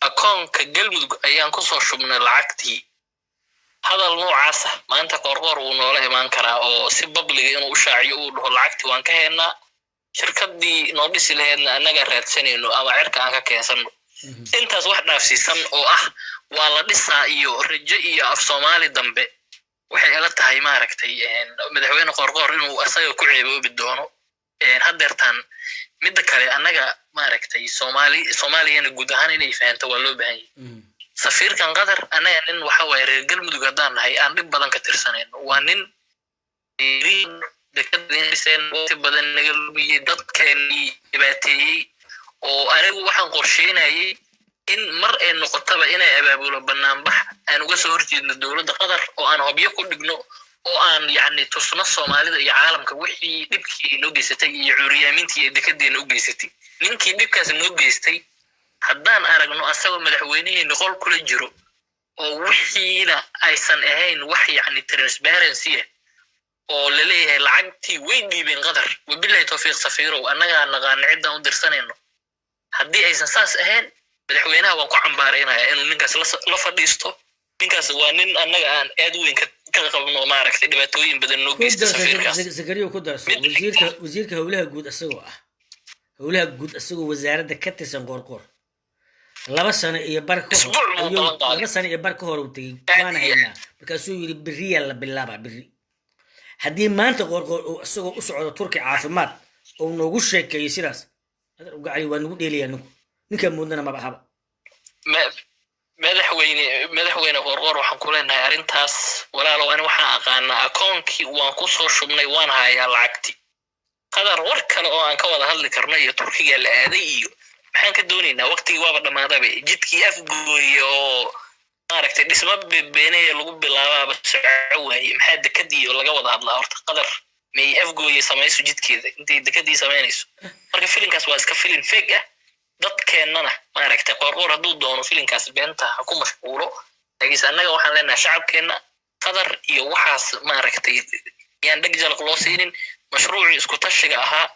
akoonka galmudug ayaan kusoo shubnay lacagtii hadal noocaasa maanta qorqor uu noola imaan karaa oo si babliga inuu u shaaciyo uu dhaho lacagtii waan ka heennaa shirkadii noo dhisi laheedna annaga raadsanayno ama cirka aan ka keensano intaas wax dhaafsiisan oo ah waa la dhisaa iyo rajo iyo af soomaali dambe waxay ila tahay maaragtay madaxweyne qorqor inuu asaga ku ceeboobi doono haddeertaan midda kale annaga maaragtay soomaaliyana guud ahaan inay fahanto waa loo baahan yahay safiirkan qadar annaga nin waxa waaye reer galmudug haddaan nahay aan dhib badan ka tirsanayno waa nin waqti badan naga lumiyey dadkeenii dhibaateeyey oo anigu waxaan qorsheynayay in mar ay noqotaba inay abaabulo banaanbax aan uga soo horjeedno dowladda qadar oo aan hobyo ku dhigno oo aan yacni tusno soomaalida iyo caalamka wixii dhibkii noo geysatay iyo cuuriyaamintii ee dekedeena u geysatay ninkii dhibkaas noo geystay haddaan aragno asagoo madaxweynihiina qol kula jiro oo wixiina aysan ahayn wax yacni transparency ah oo la leeyahay lacagtii way dhiibeen qadar wabillahi tawfiiq safiirow annagaa naqaana ciddaan u dirsanayno haddii aysan saas ahayn madaxweynaha waan ku cambaaraynayaa inuu ninkaas la fadhiisto ninkaas waa nin annaga aan aad weyn ka qabno maaragtay dhibaatooyin badan noo geysta safiirkaas sakariyo ku darso wasiirka howlaha guud asagoo wasaaradda ka tirsan qoorqoor 2 sano iyo bar ka hor uu tegey waan haynaa markaasuu yiri beriyaa la bilaaba beri haddii maanta qoorqoor uu isagoo u socdo turki caafimaad oo noogu sheekeeyo sidaas adar uga cali waa nagu dheelayaa ninkaa moodnana maba ahaba madaxweyne qorqor waxaan ku leenahay arrintaas walaalow ani waxaan aqaanaa akoonkii waan ku soo shubnay waan hayaa lacagtii qadar war kale oo aan ka wada hadli karno iyo turkiga la aaday iyo maxaan ka doonaynaa waqtigii waaba dhammaadaba jidkii afgooye oo maaragtay dhismo beenaya lagu bilaabaaba soco waaye maxaa dekadii oo laga wada hadlaa horta qadar may afgooye samayso jidkeeda intay dekadii samaynayso marka filinkaas waa iska filin fake ah dadkeennana maaragtay qorqor hadduu doono filinkaas beenta ha ku mashquulo laakiinse annaga waxaan leenahay shacabkeenna qadar iyo waxaas maaragtay yaan dheg jalaq loo siinin mashruucii isku tashiga ahaa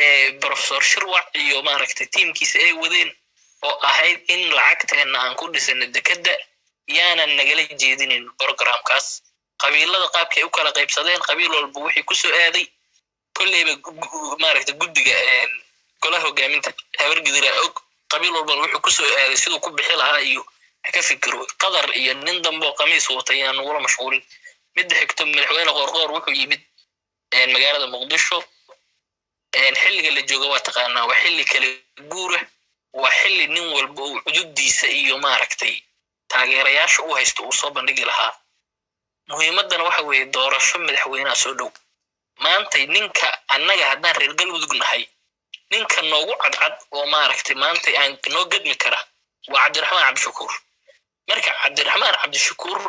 ee professor shirwac iyo maaragtay tiimkiisa ay wadeen oo ahayd in lacagteenna aan ku dhisano dekadda yaanan nagala jeedinin programkaas qabiilada qaabkay u kala qaybsadeen qabiil walba wixii ku soo aaday kolleyba maaragtay guddiga golaha hogaaminta habar gidira og qabiil walba wuxuu ku soo aaday siduu ku bixi lahaa iyo ka fikiro qadar iyo nin dambe oo qamiis watay aan wala mashquulin midda xigto madaxweyne qorqor wuxuu yimid magaalada muqdisho xilliga la jooga waa taqaanaa waa xilli kale guura waa xilli nin walba uu xuduudiisa iyo maaragtay taageerayaasha u haysto uu soo bandhigi lahaa muhiimadana waxa weeye doorasho madaxweynaha soo dhow maantay ninka annaga haddaan reer galmudug nahay ninka noogu cadcad oo maaragtay maanta aan noo gadmi kara waa cabdiraxmaan cabdishakuur marka cabdiraxmaan cabdishakuur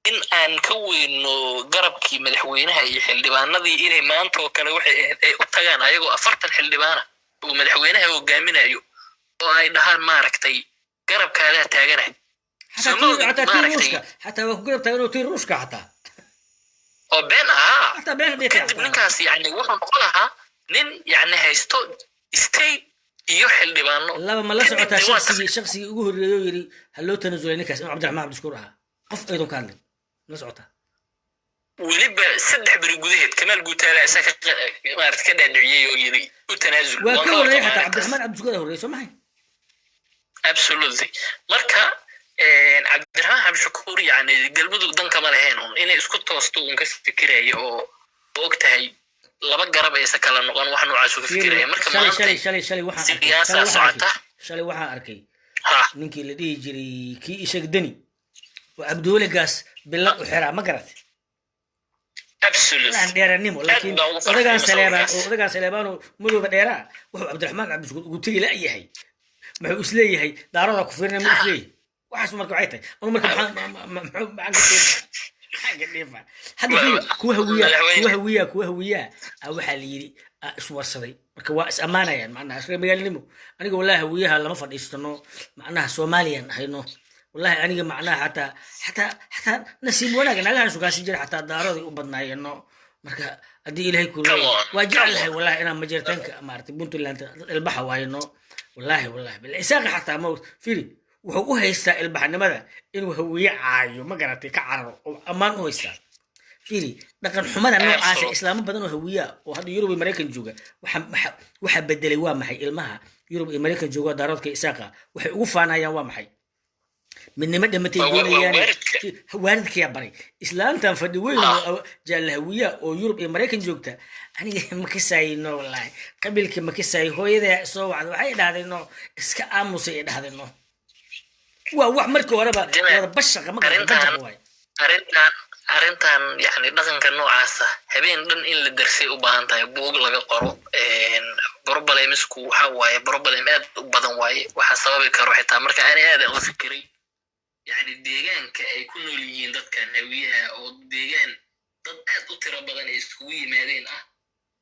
in aan ka weyno garabkii madaxweynaha iyo xildhibaanadii inay maanta oo kale waxay ahayd ay u tagaan ayagoo 40 xildhibaana oo madaxweynaha hogaaminayo oo ay dhahaan maaragtay garabkaada taaganahay حتى وقرب تاغنو تي روشكا حتى oo been حتى بين دي kadib ninkaas yani wuxuu noqon lahaa nin yani haysto state iyo xildhibaano laba ma la socota shakhsi ugu horeeyo yiri haloo tanazulay ninkaas inuu Cabdiraxmaan Cabdishakuur ahaa qof aydan ka hadlin la socota weliba 3 bari gudaheed Kamaal Guutaale isaga maarad ka dhaadhiciyay oo yiri u tanaasul waa ka horeeyay xataa Cabdiraxmaan Cabdishakuur horeeyay soo maxay absolutely marka Cabdiraxmaan Cabdishakuur yani galmudug dan kama lahayn inay isku toosto uun ka fikirayo oo ogtahay laba garab ay kala noqon wax noocaas u fikiraya marka shalay waxaan arkay ninkii la dhihi jiray kii isaga dani oo Cabdulle Gaas bilad u xiraa ma garat absolutely aan dheeranimo laakiin odagaan Saleebaan madowga dheera wuxuu Cabdiraxmaan Cabdishakuur ugu tagi la yahay muxuu isleeyahay daarada ku fiirnay ma isleeyahay waxaas marka waxay tahay ama marka hadda kuwa hawiya waxa la yiri iswarsaday marka waa is amaanayaan macnaha asri magaalnimo aniga wallahi hawiyaha lama fadhiistano macnaha Soomaaliyan hayno wallahi aniga macnaha hatta nasiib wanaag nagaan sugaasi jira hatta daarada u badnaayeen marka hadii ilaahay ku leeyahay waa jeclahay wallahi inaan majeertanka maartay Puntland ilbaxa waayno wallahi bil isaga hatta ma firi wuxuu u haystaa ilbaxnimada inuu hawiye caayo ma garatay ka cararo oo amaan u haystaa firi dhaqan xumada noocaas islaam badan oo hawiya oo hadda Yurub iyo Mareykan jooga waxa bedelay waa maxay ilmaha Yurub iyo Mareykan jooga daaradka isaaqa waxay ugu faanayaan waa maxay midnimo dhamatay doonayaan waalidkii baray islaamtan fadhi weyn oo jaal hawiya oo Yurub iyo Mareykan joogta aniga ma ka saayno wallahi qabiilkii ma ka saay hooyada soo wacdo waxay dhahdeen iska aamusay dhahdeen waa wax markii horeba wada bashaqa ma garan way arintan yani dhaqanka noocaas ah habeen dhan in la darsay u baahan tahay buug laga qoro problemsku waxa waaye problem aad u badan waaye waxa sababi karo xitaa marka aan aad u fikiray yani deegaanka ay ku nool yihiin dadka hawiyaha oo deegaan dad aad u tiro badan ay isku yimaadeen ah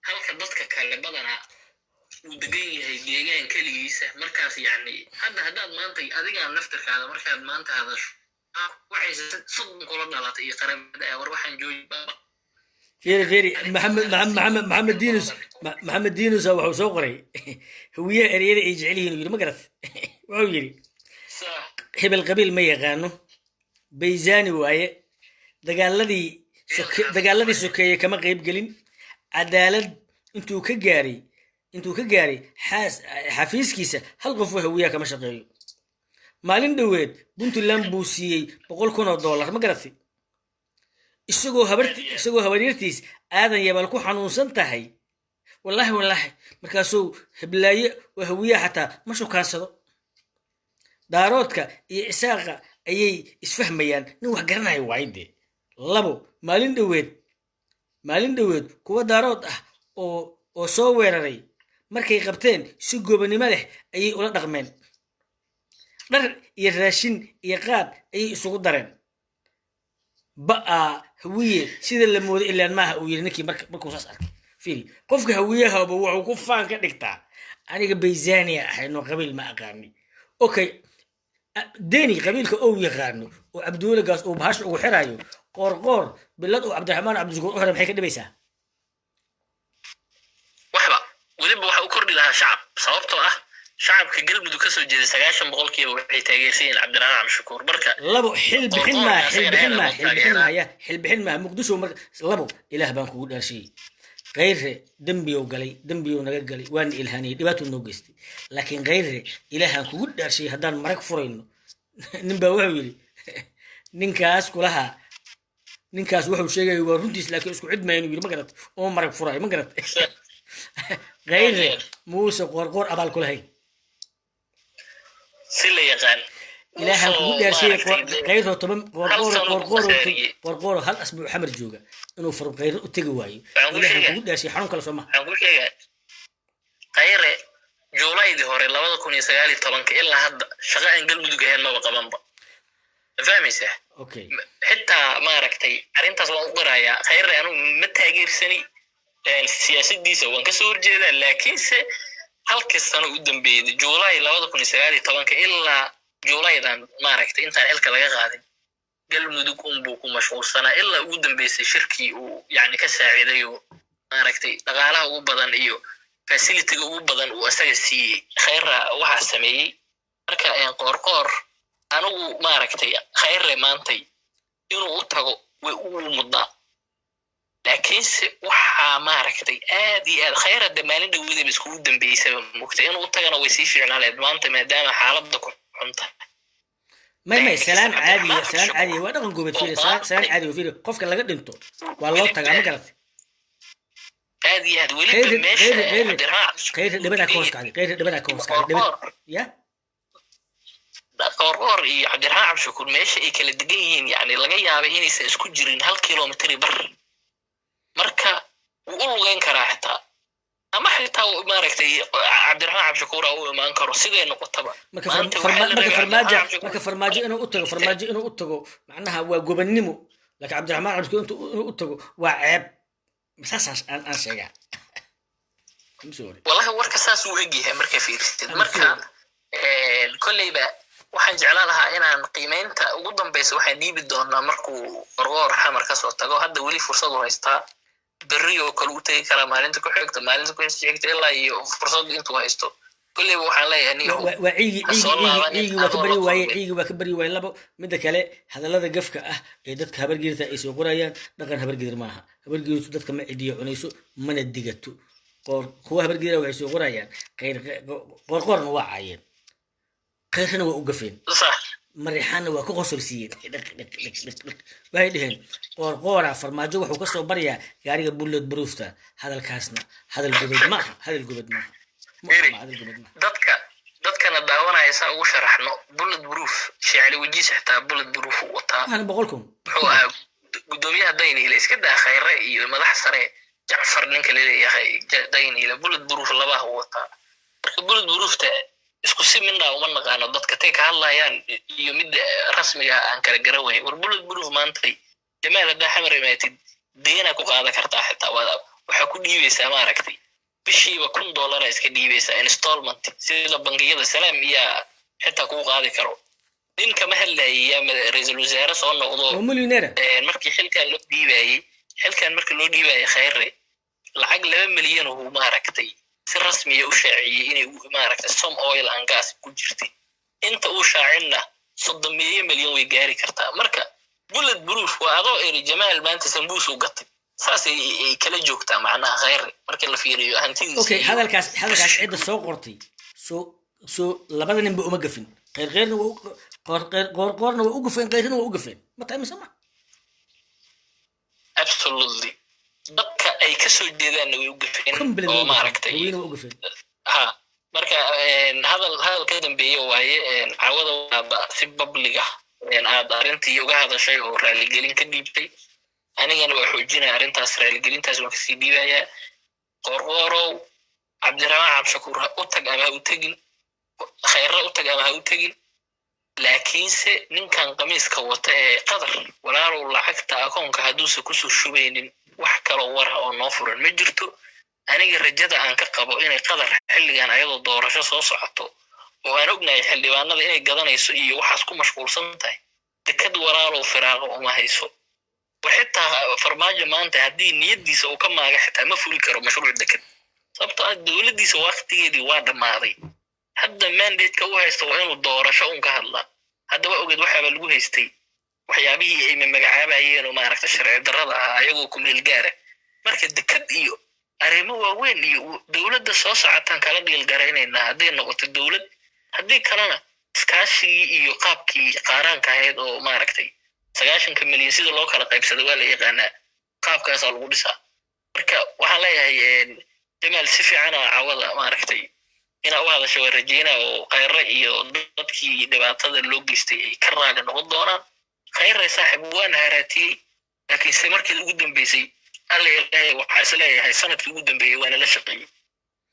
halka dadka kale badana uu degan yahay deegaan kaligiisa markaas yani haddaad maanta adiga naftirkaada markaad maanta hadasho waxay sidoo kale dhalatay iyo qarabada war waxaan joojiyay فيري محمد دينوس wuxuu soo qoray hawiye ereyada ay jecelihiin yiri ma garat wuxuu yiri hebel qabiil ma yaqaano bayzani waaye dagaaladii sokeeye kama qayb gelin cadaalad intuu ka gaaray xafiiskiisa hal qof oo hawiya kama shaqeeyo maalin dhaweed Puntland buu siiyay $100,000 ma garatay isagoo habaryartiis aadan yabal ku xanuunsan tahay wallahi markaasuu heblaaye oo hawiya xataa ma shukaansado daaroodka iyo isaaqa ayay isfahmayaan nin wax garanayo waayde labo maalin dhaweed kuwa daarood ah oo soo weeraray markay qabteen si gobanimo leh ayay ula dhaqmeen dhar iyo raashin iyo qaad ayay isugu dareen hawiye sida la moodo ilaan maaha uu yiri ninkii markuu saas arkay fiiri qofka hawiyaha wuxuu ku faan ka dhigtaa aniga bayzania ahayno qabiil ma aqaani okay deni qabiilka oo yaqaano oo Cabdulle Gaas oo bahash ugu xiraayo qoor bilad oo Cabdiraxmaan Cabdishakuur u xiray maxay ka dhibaysaa waxba waliba waxa uu kordhi lahaa shacab sababtoo ah shacabka galmudug ka soo jeeday 90% waxay taageersan Cabdiraxmaan Cabdishakuur marka labo xil bixin ma muqdisho marka labo ilaah baan kugu dhaarshay غير دمبيو naga galay waan ilhaanay dhibaato noo geystay laakiin غير ilaahan kugu dhaarshay hadaan marag furayno ninba wuxuu yiri ninkaas wuxuu sheegay waa runtiis laakiin isku cid ma inuu yiri ma garad oo marag furay ma garad غير موسى qorqor abaal ku lahayn si la yaqaan ilaahan kugu dhaarshay غير qorqor hal asbuuc xamar jooga inuu farq غير u tagi waayo ilaahan kugu dhaarshay xarun kala Soomaa غير جولاydii hore 2019 ilaa hadda shaqo aan galmudug ahayn ma qabanba fahmaysaa okay xitaa maaragtay arrintaas waan u qirayaa khayr anu ma taageersani siyaasaddiisa waan kasoo horjeedaa laakiinse halkii sano u dambeeyay July 2019 ilaa Julaydan maaragtay intaan xilka laga qaadin galmudug buu ku mashquulsanaa ilaa ugu dambeysay shirkii uu yani ka saaciday oo maaragtay dhaqaalaha ugu badan iyo facility ugu badan uu asaga siiyey khayra waxa sameeyey marka qoorqoor anigu maaragtay khayre maantay inuu u tago way ugu mudnaa laakiinse waxaa maaragtay aad iyo aad khayra dhammaan dhawada isku dambeysay mugtay inuu u tagana way sii fiicnaaleed maanta maadaama xaaladda ku xunta ما سلام عادي وانا نقول فيه سلام عادي وفيه قفك لقى دنتو والله تجا ما قلت هذه ولي ماشي غير اللي بدك كوسك عليه غير اللي بدك كوسك عليه يا قرقر iyo cabdirhaan cabshukur meesha ay kala degan yihiin yani laga yaabay inaysan isku jirin 1 kilomitir bar marka uu u lugeyn karaa xitaa ama xitaa maaragtay cabdirhaan cabshukur uu imaan karo sidee noqotaba marka farmaajo inuu u tago macnaha waa gobannimo laakiin cabdirhaan cabshukur inuu u tago waa ceeb masaas aan sheegaa wallahi warka saas uu egyahay marka fiirsid marka kollayba waxaan jeclaan lahaa inaan qiimeynta ugu dambaysa waxaan dhiibi doonaa markuu qorqoor xamar ka soo tago hadda weli fursad u haystaa berri oo kale u tagi karaa maalinta ku xigta ilaa iyo fursad intuu haysto kollayba waxaan leeyahay waa ciigi waa ka bari waaye labo midda kale hadallada gafka ah ee dadka habargeerta ay soo qorayaan dhaqan habargeer maaha habargeertu dadka ma cidiyo cunayso mana digato kuwa habargeera waxay soo qorayaan qorqoorna waa caayeen خيرنا وقفين صح مريحانا وكقصر سيد وهاي دهن قورا فرماجو وحو كسو بريا غاري بولد بروفتا هذا الكاسنا هذا الجبد ما هذا الجبد ما dadkana daawanaysa ugu sharaxno bullet proof shacli wajiis xitaa bullet proof wata ana baqolkum wuxuu gudoomiyaha Daynile iska daa khayre iyo madax sare Jacfar ninka leeyahay Daynile bullet proof laba wata marka bullet proofta isku si midna uma naqaano dadka tay ka hadlayaan iyo mid rasmiga aan kala garaway war bullet proof maantay jamaal hada xamar imaatid deena ku qaada kartaa xitaa waxa ku dhiibaysaa maaragtay bishiiba $1 iska dhiibaysaa installment sida bangiyada salaam iyo xitaa ku qaadi karo ninka ma hadlayay ra'iisul wasaare soo noqdo markii xilkan loo dhiibayay khayre lacag 2 milyan oo maaragtay si rasmi ah u shaaciyay inay maaragtay some oil and gas ku jirtay inta uu shaacina 300 milyan way gaari kartaa marka bullet proof waa adoo eri jamaal maanta sambuus u gatay saas ay kala joogtaa macnaha khayr markii la fiiriyo hantidiisa okay hadalkaas cid soo qortay soo labada nin ba uma gafin غيرنا قورنا وقفين غيرنا وقفين ما تعمل absolutely dadka ay ka soo jeedaan way u gafeen oo maaragtay ha marka hadal ka dambeeyay waaye caawada waa si public ah aad arintii uga hadashay oo raali gelin ka dhiibtay anigana waa xoojinaa arintaas raali gelintaas waan ka sii dhiibayaa qorqorow cabdirahmaan cabshakuur u tag ama u tagin khayra u tag ama u tagin laakiinse ninkan qamiiska wata ee qadar walaalow lacagta akoonka haduusa ku soo shubaynin wax kale war oo noo furan ma jirto aniga rajada aan ka qabo inay qadar xilligan ayadoo doorasho soo socoto oo aan ognahay xildhibaanada inay gadanayso iyo waxaas ku mashquulsan tahay dekad walaalow firaaqo uma hayso وحتى فرماجة ما أنت هدي نيدي سو كم ما حتى ما فول كرو مشروع دكت صبت الدولة دي سو وقت يدي واد ماضي هذا من ديت كوه يستوعبون الدورة شو كهلا هذا وقت واحد بلوه يستي وحيابيه أي من مجعاب عينه ما عرفت الشرع الدرجة يجوكم للجارة مركز دكت إيو أريمو وين إيو دولة الصوص عتان كلا بالجارين إن هذه النقطة الدولة هذه كلنا سكاشي إيو قابكي قارن كهيد أو ما عرفتي 9 milyan sida loo kala qaybsado waa la yaqaanaa qaabkaas oo lagu dhisaa marka waxa la yahay jamaal si fiican oo caawada ma aragtay ina u hadasho rajayna oo khayra iyo dadkii dhibaatada loo geystay ay ka raaga noqon doonaan khayra saaxiib waan haraatiyay laakiin si markii ugu dambeysay alle waxa isleeyahay sanadkii ugu dambeeyay waana la shaqeeyay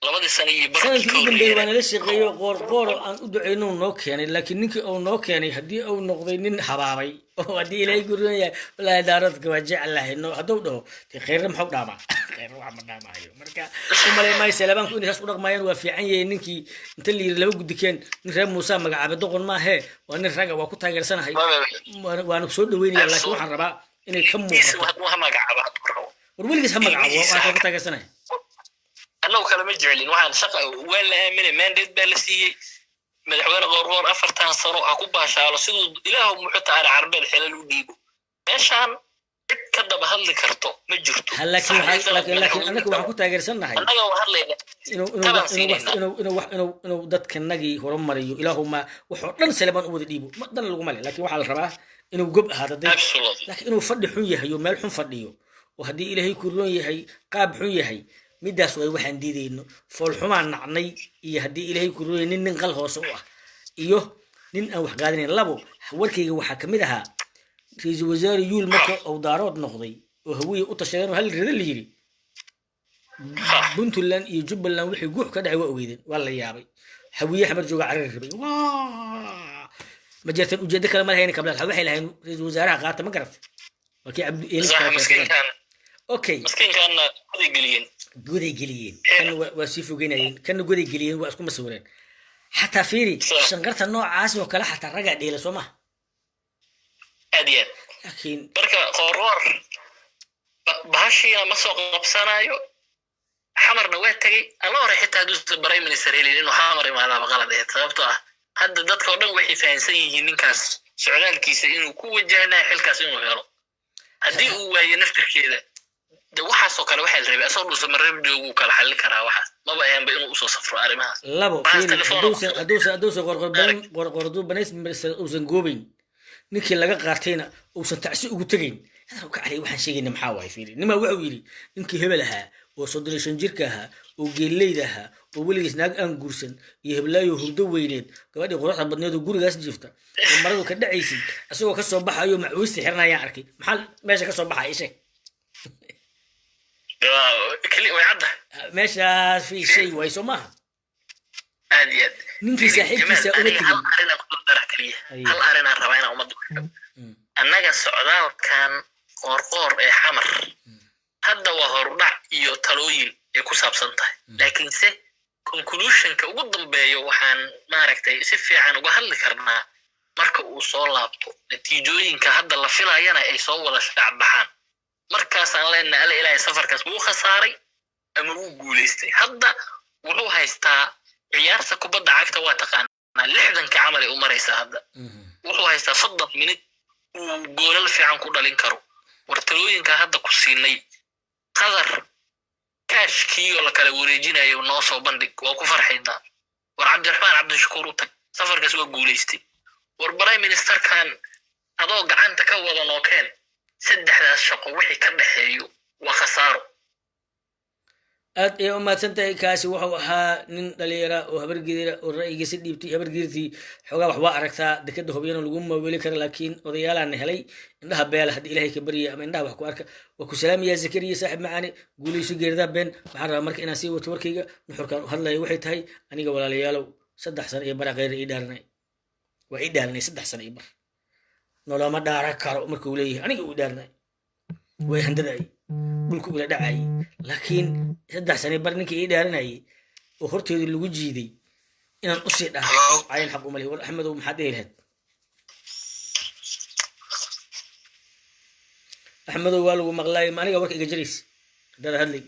labadii sano iyo sanadkii barkii ugu dambeeyey waa nala shaqeeyo qoor aan u duceyno noo keenay laakiin ninkii uu noo keenay haddii uu noqday nin habaabay oo haddii ilaahay gurigan yahay wallaahi daaradka waa jeclahay no hadduu dhaho dee khayrna maxuu dhaamaa khayrna wax ma dhaamaayo marka u malay maayo salaamaanku inay saas u dhaqmayaan waa fiican yahay ninkii inta la yiri laba gudikeen nin reer muusa magacaaba doqon maahee waa nin raga waa ku taageersanahay waana soo dhaweynaya laakiin waxaan rabaa inay ka muuqato war weligiis ha magacaabo waa ku taageersanahay annagu kale ma jecelin waxaan shaqa waa la aaminay mandate baa la siiyey madaxweyne qoorqoor 40 sano ha ku baashaalo siduu ilaahu muxuu taari carbeed xilal u dhiibo meeshaan cid ka daba hadli karto ma jirto laakiin anagu waxaan ku taageersanahay annaga waan hadlaynaa inuu dadkanagii horumariyo ilaahuma wuxuu dhan salamaan u wada dhiibo dan laguma leh laakiin waxaa la rabaa inuu gob ahaado laakiin inuu fadhi xun yahay oo meel xun fadhiyo oo haddii ilaahay ku roon yahay qaab xun yahay midaas way waxaan diidayno fool xumaan nacnay iyo haddii ilaahay ku roon yahay nin qal hoose u ah iyo nin aan wax qaadanayn labo warkayga waxaa ka mid ahaa ra'iisul wasaare yuul marka uu daarood noqday oo hawiye u tashadeen oo hal rida la yiri puntland iyo jubbaland wixii guux ka dhacay waa ogeydeen waa la yaabay hawiye xamar jooga carar rabay ma jirtan ujeedo kale ma lahayn kablaad waxay lahayn ra'iisul wasaaraha qaata ma garatay waa kii cabdi eelis okay maskiinkaana goday geliyeen kan waa sii fogeynayeen kana goday geliyeen waa isku masawireen xataa fiiri shanqarta noocaas oo kale xataa ragaa dheela soo maha aad laakiin marka qoorqoor bahashiina ma soo qabsanayo xamarna waa tagay alla hore xitaa hadduu prime minister helin inuu xamar imaadaaba qalad ahayd sababtoo ah hadda dadka oo dhan waxay fahansan yihiin ninkaas socdaalkiisa inuu ku wajahnaa xilkaas inuu helo haddii uu waayo naftirkeeda de waxaasoo kale waxaa la rabay asoo dhuusa mareeb joogu kala xallin karaa waxaas maba ahaanba inuu usoo safro arrimahaas labo hadduusa qorqorduu banays uusan goobayn ninkii laga qaatayna uusan tacsi ugu tegayn hadalku ka calay waxaan sheegayna maxaa waaye fiiri nimaa wuxuu yidhi ninkii hebel ahaa oo 35 jirka ahaa oo geeleyda ahaa oo weligiis naag aan guursan iyo heblaayo hurdo weyneed gabadhii quruxda badneed oo gurigaas jiifta oo maradu ka dhacaysay asagoo ka soo baxayo macuusti xirnayaan arkay maxaa meesha ka soo baxay ishe meeshaas fi shay way soo maaha aad iyo aad ninkii saaxiibkiisa uga tegay hal arrinaan rabaa inaan ummadda annaga socdaalkan qoorqoor ee xamar hadda waa horudhac iyo talooyin ay ku saabsan tahay laakiinse conclusionka ugu dambeeyo waxaan maaragtay si fiican uga hadli karnaa marka uu soo laabto natiijooyinka hadda la filayana ay soo wada shacbaxaan markaasaan leenahay alla ilaahay safarkaas wuu khasaaray ama wuu guulaystay hadda wuxuu haystaa ciyaarta kubadda cagta waa taqaanaa 60 camal ay u maraysaa hadda wuxuu haystaa 30 minut uu goolal fiican ku dhalin karo wartalooyinka hadda ku siinay qadar kaashkii oo la kala wareejinayo noo soo bandhig waa ku farxaynaa war cabdiraxmaan cabdishakuur u tag safarkaas waa guulaystay war prime ministerkan adoo gacanta ka wada noo keen saddexdaas shaqo wixii ka dhaxeeyo waa khasaaro aad ay u mahadsantahay kaasi wuxuu ahaa nin dhalinyara oo habargeedira oo ra'yigiisa dhiibtay habargeertii xoogaa wax waa aragtaa dekada hobyana lagu maaweli kara laakiin odayaalaana helay indhaha beela haddii ilaahay ka barya ama indhaha wax ku arka waa ku salaamayaa zakariya saaxib macaane guulayso geeridaa been waxaan rabaa marka inaan sii wato warkayga nuxurkaan u hadlayo waxay tahay aniga walaalayaalow 3 sano iyo bara kheyra ii dhaaranay waa ii dhaaranay 3 sano iyo bar noloma dhaara karo markuu leeyahay aniga uu dhaaranay way handaday dhulku ila dhacay laakiin 3 sano bar ninkii ii dhaaranayay oo horteedu lagu jiiday inaan u sii dhaafo ayin xaq u malay war axmedow maxaad dhihi lahayd axmedow waa lagu maqlaay aniga warka iga jarays haddaad hadlay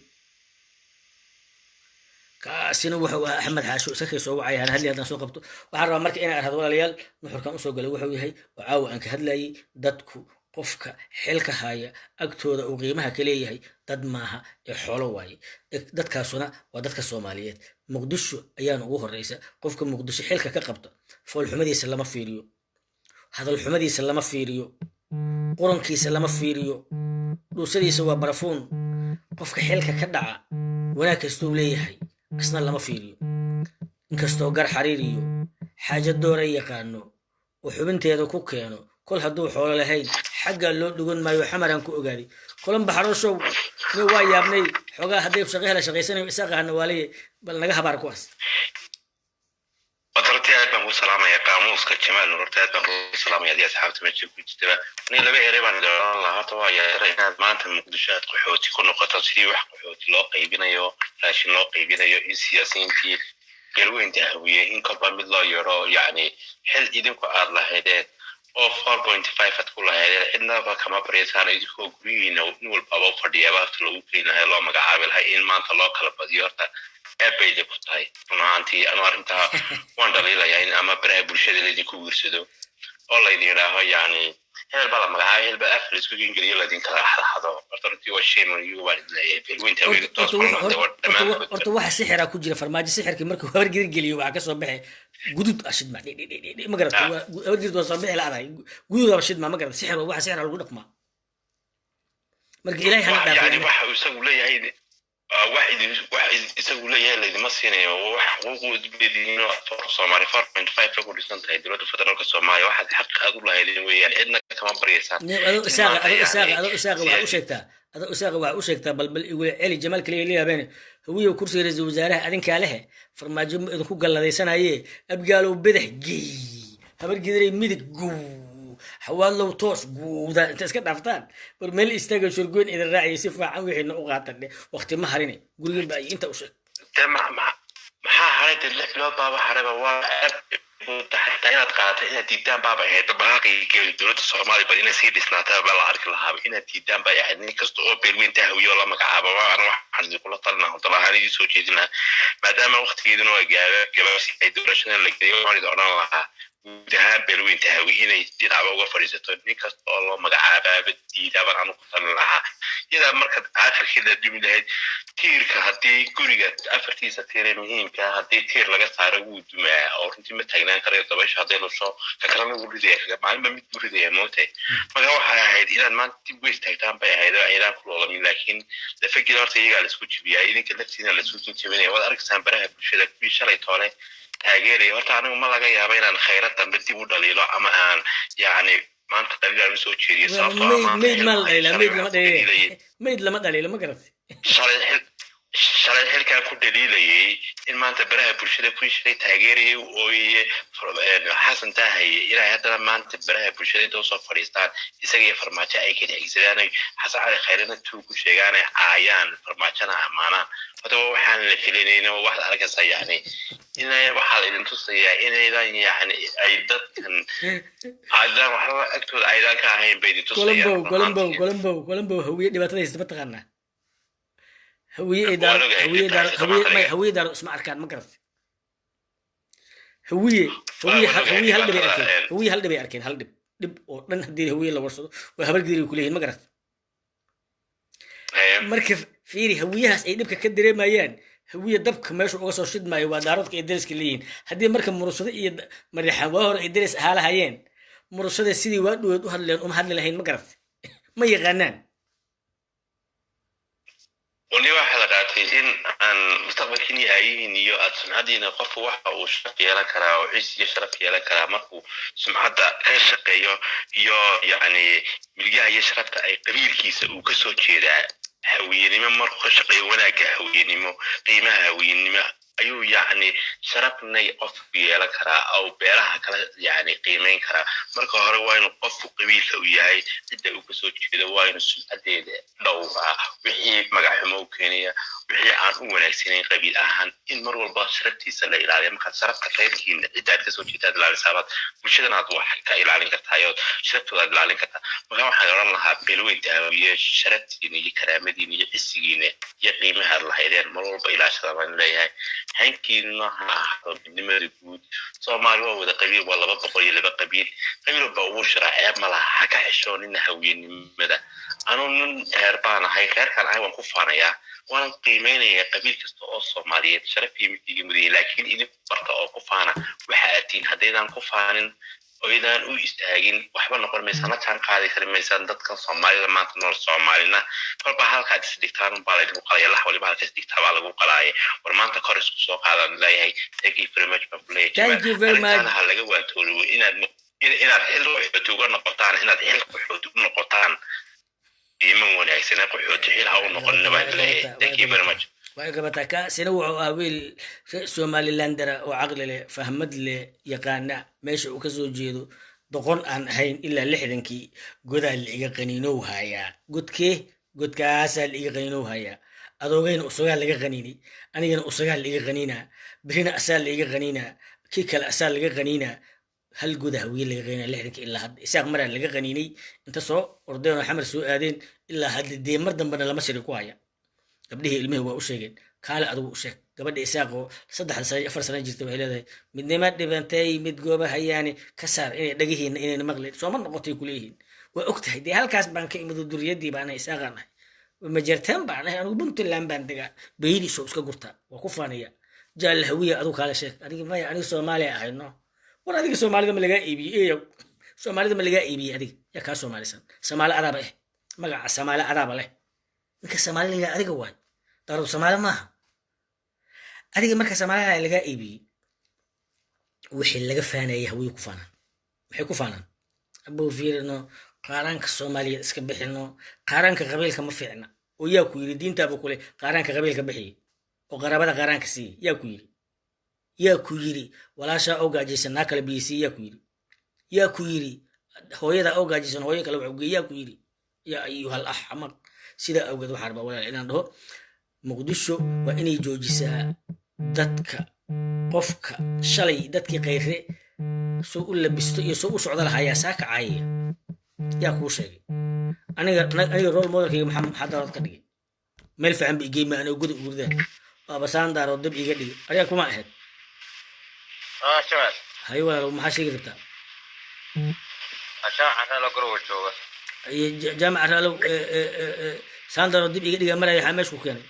kaasina wuxuu ahaa axmed xaasho isakay soo wacay aan hadlay haddaan soo qabto waxaan rabaa marka inaan arhado walaalayaal nuxurkan usoo galay wuxuu yahay oo caawa aan ka hadlayay dadku qofka xilka haya agtooda uu qiimaha ka leeyahay dad maaha ee xoolo waaye dadkaasuna waa dadka Soomaaliyeed muqdisho ayaan ugu horeysa qofka muqdisho xilka ka qabta fool xumadiisa lama fiiriyo hadal xumadiisa lama fiiriyo qorankiisa lama fiiriyo dhuusadiisa waa barafuun qofka xilka ka dhaca wanaag kastuu leeyahay asna lama fiiriyo inkastoo gar xariiriyo xaaja doora yaqaano oo xubinteeda ku keeno kol hadduu xoolo lahayn xagga loo dhugan maayo xamaraan ku ogaaday kulan baxaroshow nin waa yaabnay xogaa hadday shaqo hela shaqaysanayo isaaqahana waalay bal naga habaar kuwaas وترتي أنا بسلام يا قاموس كجمال ورتي أنا بسلام يا دي أصحاب تمشي كوجتبا ني لبا إيري بان دوران الله توا يا رينا maanta muqdisho aad qaxooti ku noqoto sidii wax qaxooti loo qaybinayo raashin loo qaybinayo in siyaasiyiintii galweynta hawiye in kolba mid loo yaro yani xil idinku aad lahaydeen oo 4.5 ad ku lahaydeen cidnaba kama bareysaan idinkoo guryihiina in walbaba fadhiya waqti lagu keenayo loo magacaabi lahay in maanta loo kala badiyo horta أبيد بطاي أنتي أنا أرنتها واندليلا يعني أما برا برشة اللي ديكو يرسدو الله يديرها يعني هنا البلد مقاعي البلد أفل سكوكين قليل الذين كلا حدا أرترتي والشيء من يوبا وين تاوي أرتو واحد سحر أكو جرا فرماجي سحر كمركو هور جري قليل وعكس صباح جدود أشد ما ما قرأت هور جري صباح لا أنا جدود أشد ما قرأت سحر واحد سحر على الجودك ما مركي إلهي هنا يعني واحد يسوي لي هيدا واحد يسوي لي هذا اللي ما سيني وحقوق بدينه صومالي 4.5 لقول لسنة هاي دلوقتي فترة الصومالي واحد حق أقول له هذه ويا عندنا كمان بريسان هذا أساق وأشكتا بل يقول علي جمال كلي ليها بينه هو كرسي رئيس الوزراء هذين كاله فرماجم إذا كوك الله ليسنا هي أبقالوا بدح جي هبر قدري ميدك جو حوال لو توس جو ده أنت اسكت عفتان برمل استاجر شرقون إذا الراعي يسفع عن وحنا أقاطر وقت ما هريني قول بقى أنت وشك تمام ما هاي اللي بابا حرب حتى إن تقاطع إن تيدان بابا هي تباقي كدولة الصومالي بدينا سيد إسناتها بالعرك لها إن تيدان بقى يعني كست أو بيرمين تهوي ولا مكعبة وأنا واحد يقول طلنا طلع هذه يسوي جدنا ما دام وقت يدنا وجاب سيد دولة شنو اللي كذي وما ندورنا لها ده بيرمين تهوي إن تلعب وفريسة نيكست الله مكعبة بدي دابا أنا قلنا لها إذا مركز آخر كده دم ده تير كهدي كوريجة أفرتيسة تير مهم كهدي تير لقى صار وود ما أو أنت متجنن كريه طبعا هذا لو شو كلام يقول لي معلم ما بيقول لي موته ما هو هاي إذا ما تبغى تكتم بيه هذا أيضا كل والله لكن لفكر أرتيه على سكوت بيه إذا كده تيجي على سكوت تبيه ولا أرك سامبره بشدة بيشري طالع تاجري وتعاني ما لقى يا بين الخيرات تبدي بدليل أما أن يعني ما أنت دليل على سوتش شيء صار ميد لما دليل ما قرأت شرط هل كان كل دليل إن ما أنت براه برشة برشة تاجري ويا حسن تاهي إلى هذا ما أنت براه برشة توصل فريستان يسقي فرماتة أي كده إذا حسن على خيرنا توقف شيء يعني عيان فرماتنا أمانة فتو حال الحلينين وواحد على كذا يعني إن واحد إذا تصير إن إذا يعني أيضا كان أيضا واحد أكتب أيضا كان بيدي تصير كولومبو هوية دي بتري استبتغنا هوية دار اسمع أركان ما قرأت هوية هل دبي أركان هل دب ورن هدي هوية لو ورصدوا وهبل قدروا كلهم ما قرأت مركب فيري هوية هس أي دبك كدري مايان هوية دبك ما يشوف قصة شد ما يبغى دارك يدرس كلين هدي مركب مرصد مريحان وهر يدرس أهلها هيان مرصد السيدي وادو هل هل لهين ما قرأت ما يغنان ولي واحد قاعدتي إن مستقبل كني أيين يو أتصنع إن قف واحد وشرف يلا كرا وعيش يشرف يلا كرا مركو سمعت كشق يو يعني ملجأ يشرف أي قبيل كيس وكسو كذا هويني من مركو شقي ولا كهويني مو قيمة هويني ما أيو يعني شرفنا يقف يلا كرا أو بيرها كلا يعني قيمين كرا مركو هروين قف قبيل وياي إذا وكسو كذا واين السلطة دورة وحي مجموعة كينية وحي عن وناسين قبيل أهان إن مروا البشرة تسلا إلى عليهم قد شرف كثير كين إذا كسو كذا دلالة سبب مش هذا نطوح كإلى عليهم كتايات شرفت هذا عليهم كتا مكان حيران لها بلوين تهوية شرفت إني كرامة دينية السجينة يقيم هذا الحيران مروا بإلى شرفان ليها هنكينها بالنمر بود صومال وده قبيل ولا بقولي لبا قبيل بأوش رأي ملا حكا عشرون إنها هوين مدى أنا من هربان هاي خير كان عايوان كفانا يا وانا قيمين قبيل كستو الصومالية شرفي متيجي مدين لكن إذا برتا أو كفانا وحقاتين هديدان كفانين وإذا أو يستهاجين وحبا نقول ميسانا كان قاعد يكلم ميسان دات كان صومالي لما تنور صومالينا فالبحال قاعد يسدكتان وبالي وقال يلا حولي بحال يسدكتان على وقال وما أنت كورس سوق هذا لا هي thank you very much thank you very much أنا هلا جوات تقولوا إن الحلو بتوجر نقطان إن الحلو بتوجر نقطان iman wanaagsan qaxooti xil ha u noqonina baan leeyahay thank you very much way gabataa kaasina wuxuu ahaa wiil somalilandera oo caqli leh fahmad leh yaqaana meesha uu ka soo jeedo doqon aan ahayn ilaa 60kii godaa la iga qaniinow hayaa godkaasaa la iga qaniinow hayaa adoogayna usagaa laga qaniinay anigana usagaa la iga qaniinaa birina asaa la iga qaniinaa kii kale asaa laga qaniinaa hal goda hawiye laga qaniinaa 60kii ilaa hadda isaaq maraa laga qaniinay inta soo ordeen oo xamar soo aadeen ilaa hadda dee mar dambena lama shiri ku haya gabdhihii ilmihii waa u sheegeen kaale adigu u sheeg gabadha isaaqoo 3 sano 4 sano jirta waxay leedahay midnima dhibantay mid gooba hayaani ka saar inay dhagihiina inayna maqleen sooma noqotay kuleeyihiin waa og tahay dee halkaas baan ka imid duriyadii baan isaaqaan ahay ma jirtaan baan ahay anigu puntland baan degaa bayri soo iska gurtaa waa ku faanaya jaal hawiye adigu kaale sheeg adiga maya aniga soomaaliya ahay no war adiga soomaalida ma lagaa iibiyey eeyow soomaalida ma lagaa iibiyey adiga yaa kaa soomaalisan soomaali adaaba eh magaca soomaali adaaba leh ninka soomaali la yidhaha adiga waay daaradu soomaali maaha adiga marka soomaaliha lagaa iibiyey wixii laga faanayay hawiye ku faanaan maxay ku faanaan abuu fiirino qaaraanka soomaaliyeed iska bixino qaaraanka qabiilka ma fiicna oo yaa ku yidhi diintaaba kule qaaraanka qabiilka bixiye oo qaraabada qaaraanka siiye yaa ku yidhi walaashaa oo gaajaysan naa kale biyeysiye yaa ku yidhi hooyada oo gaajaysan hooyo kale waxugeey yaa ku yidhi yaa ayuhal axmaq sidaa awgeed waxaa rabaa walaal inaan dhaho muqdisho waa inay joojisaa dadka qofka shalay dadkii khayre soo u labisto iyo soo u socda lahayaa saa kacaayaya yaa kuu sheegay aniga role modelkayga maxaa daarood ka dhigay meel fiican ba igeyma anoo goda ugurdaan waaba saan daarood dab iga dhigay ayaa kuma ahayd hayo walaal maxaa sheegi rabtaa jaamaca raalow saan daarood dib iga dhiga maraya waxaa meesha ku keenay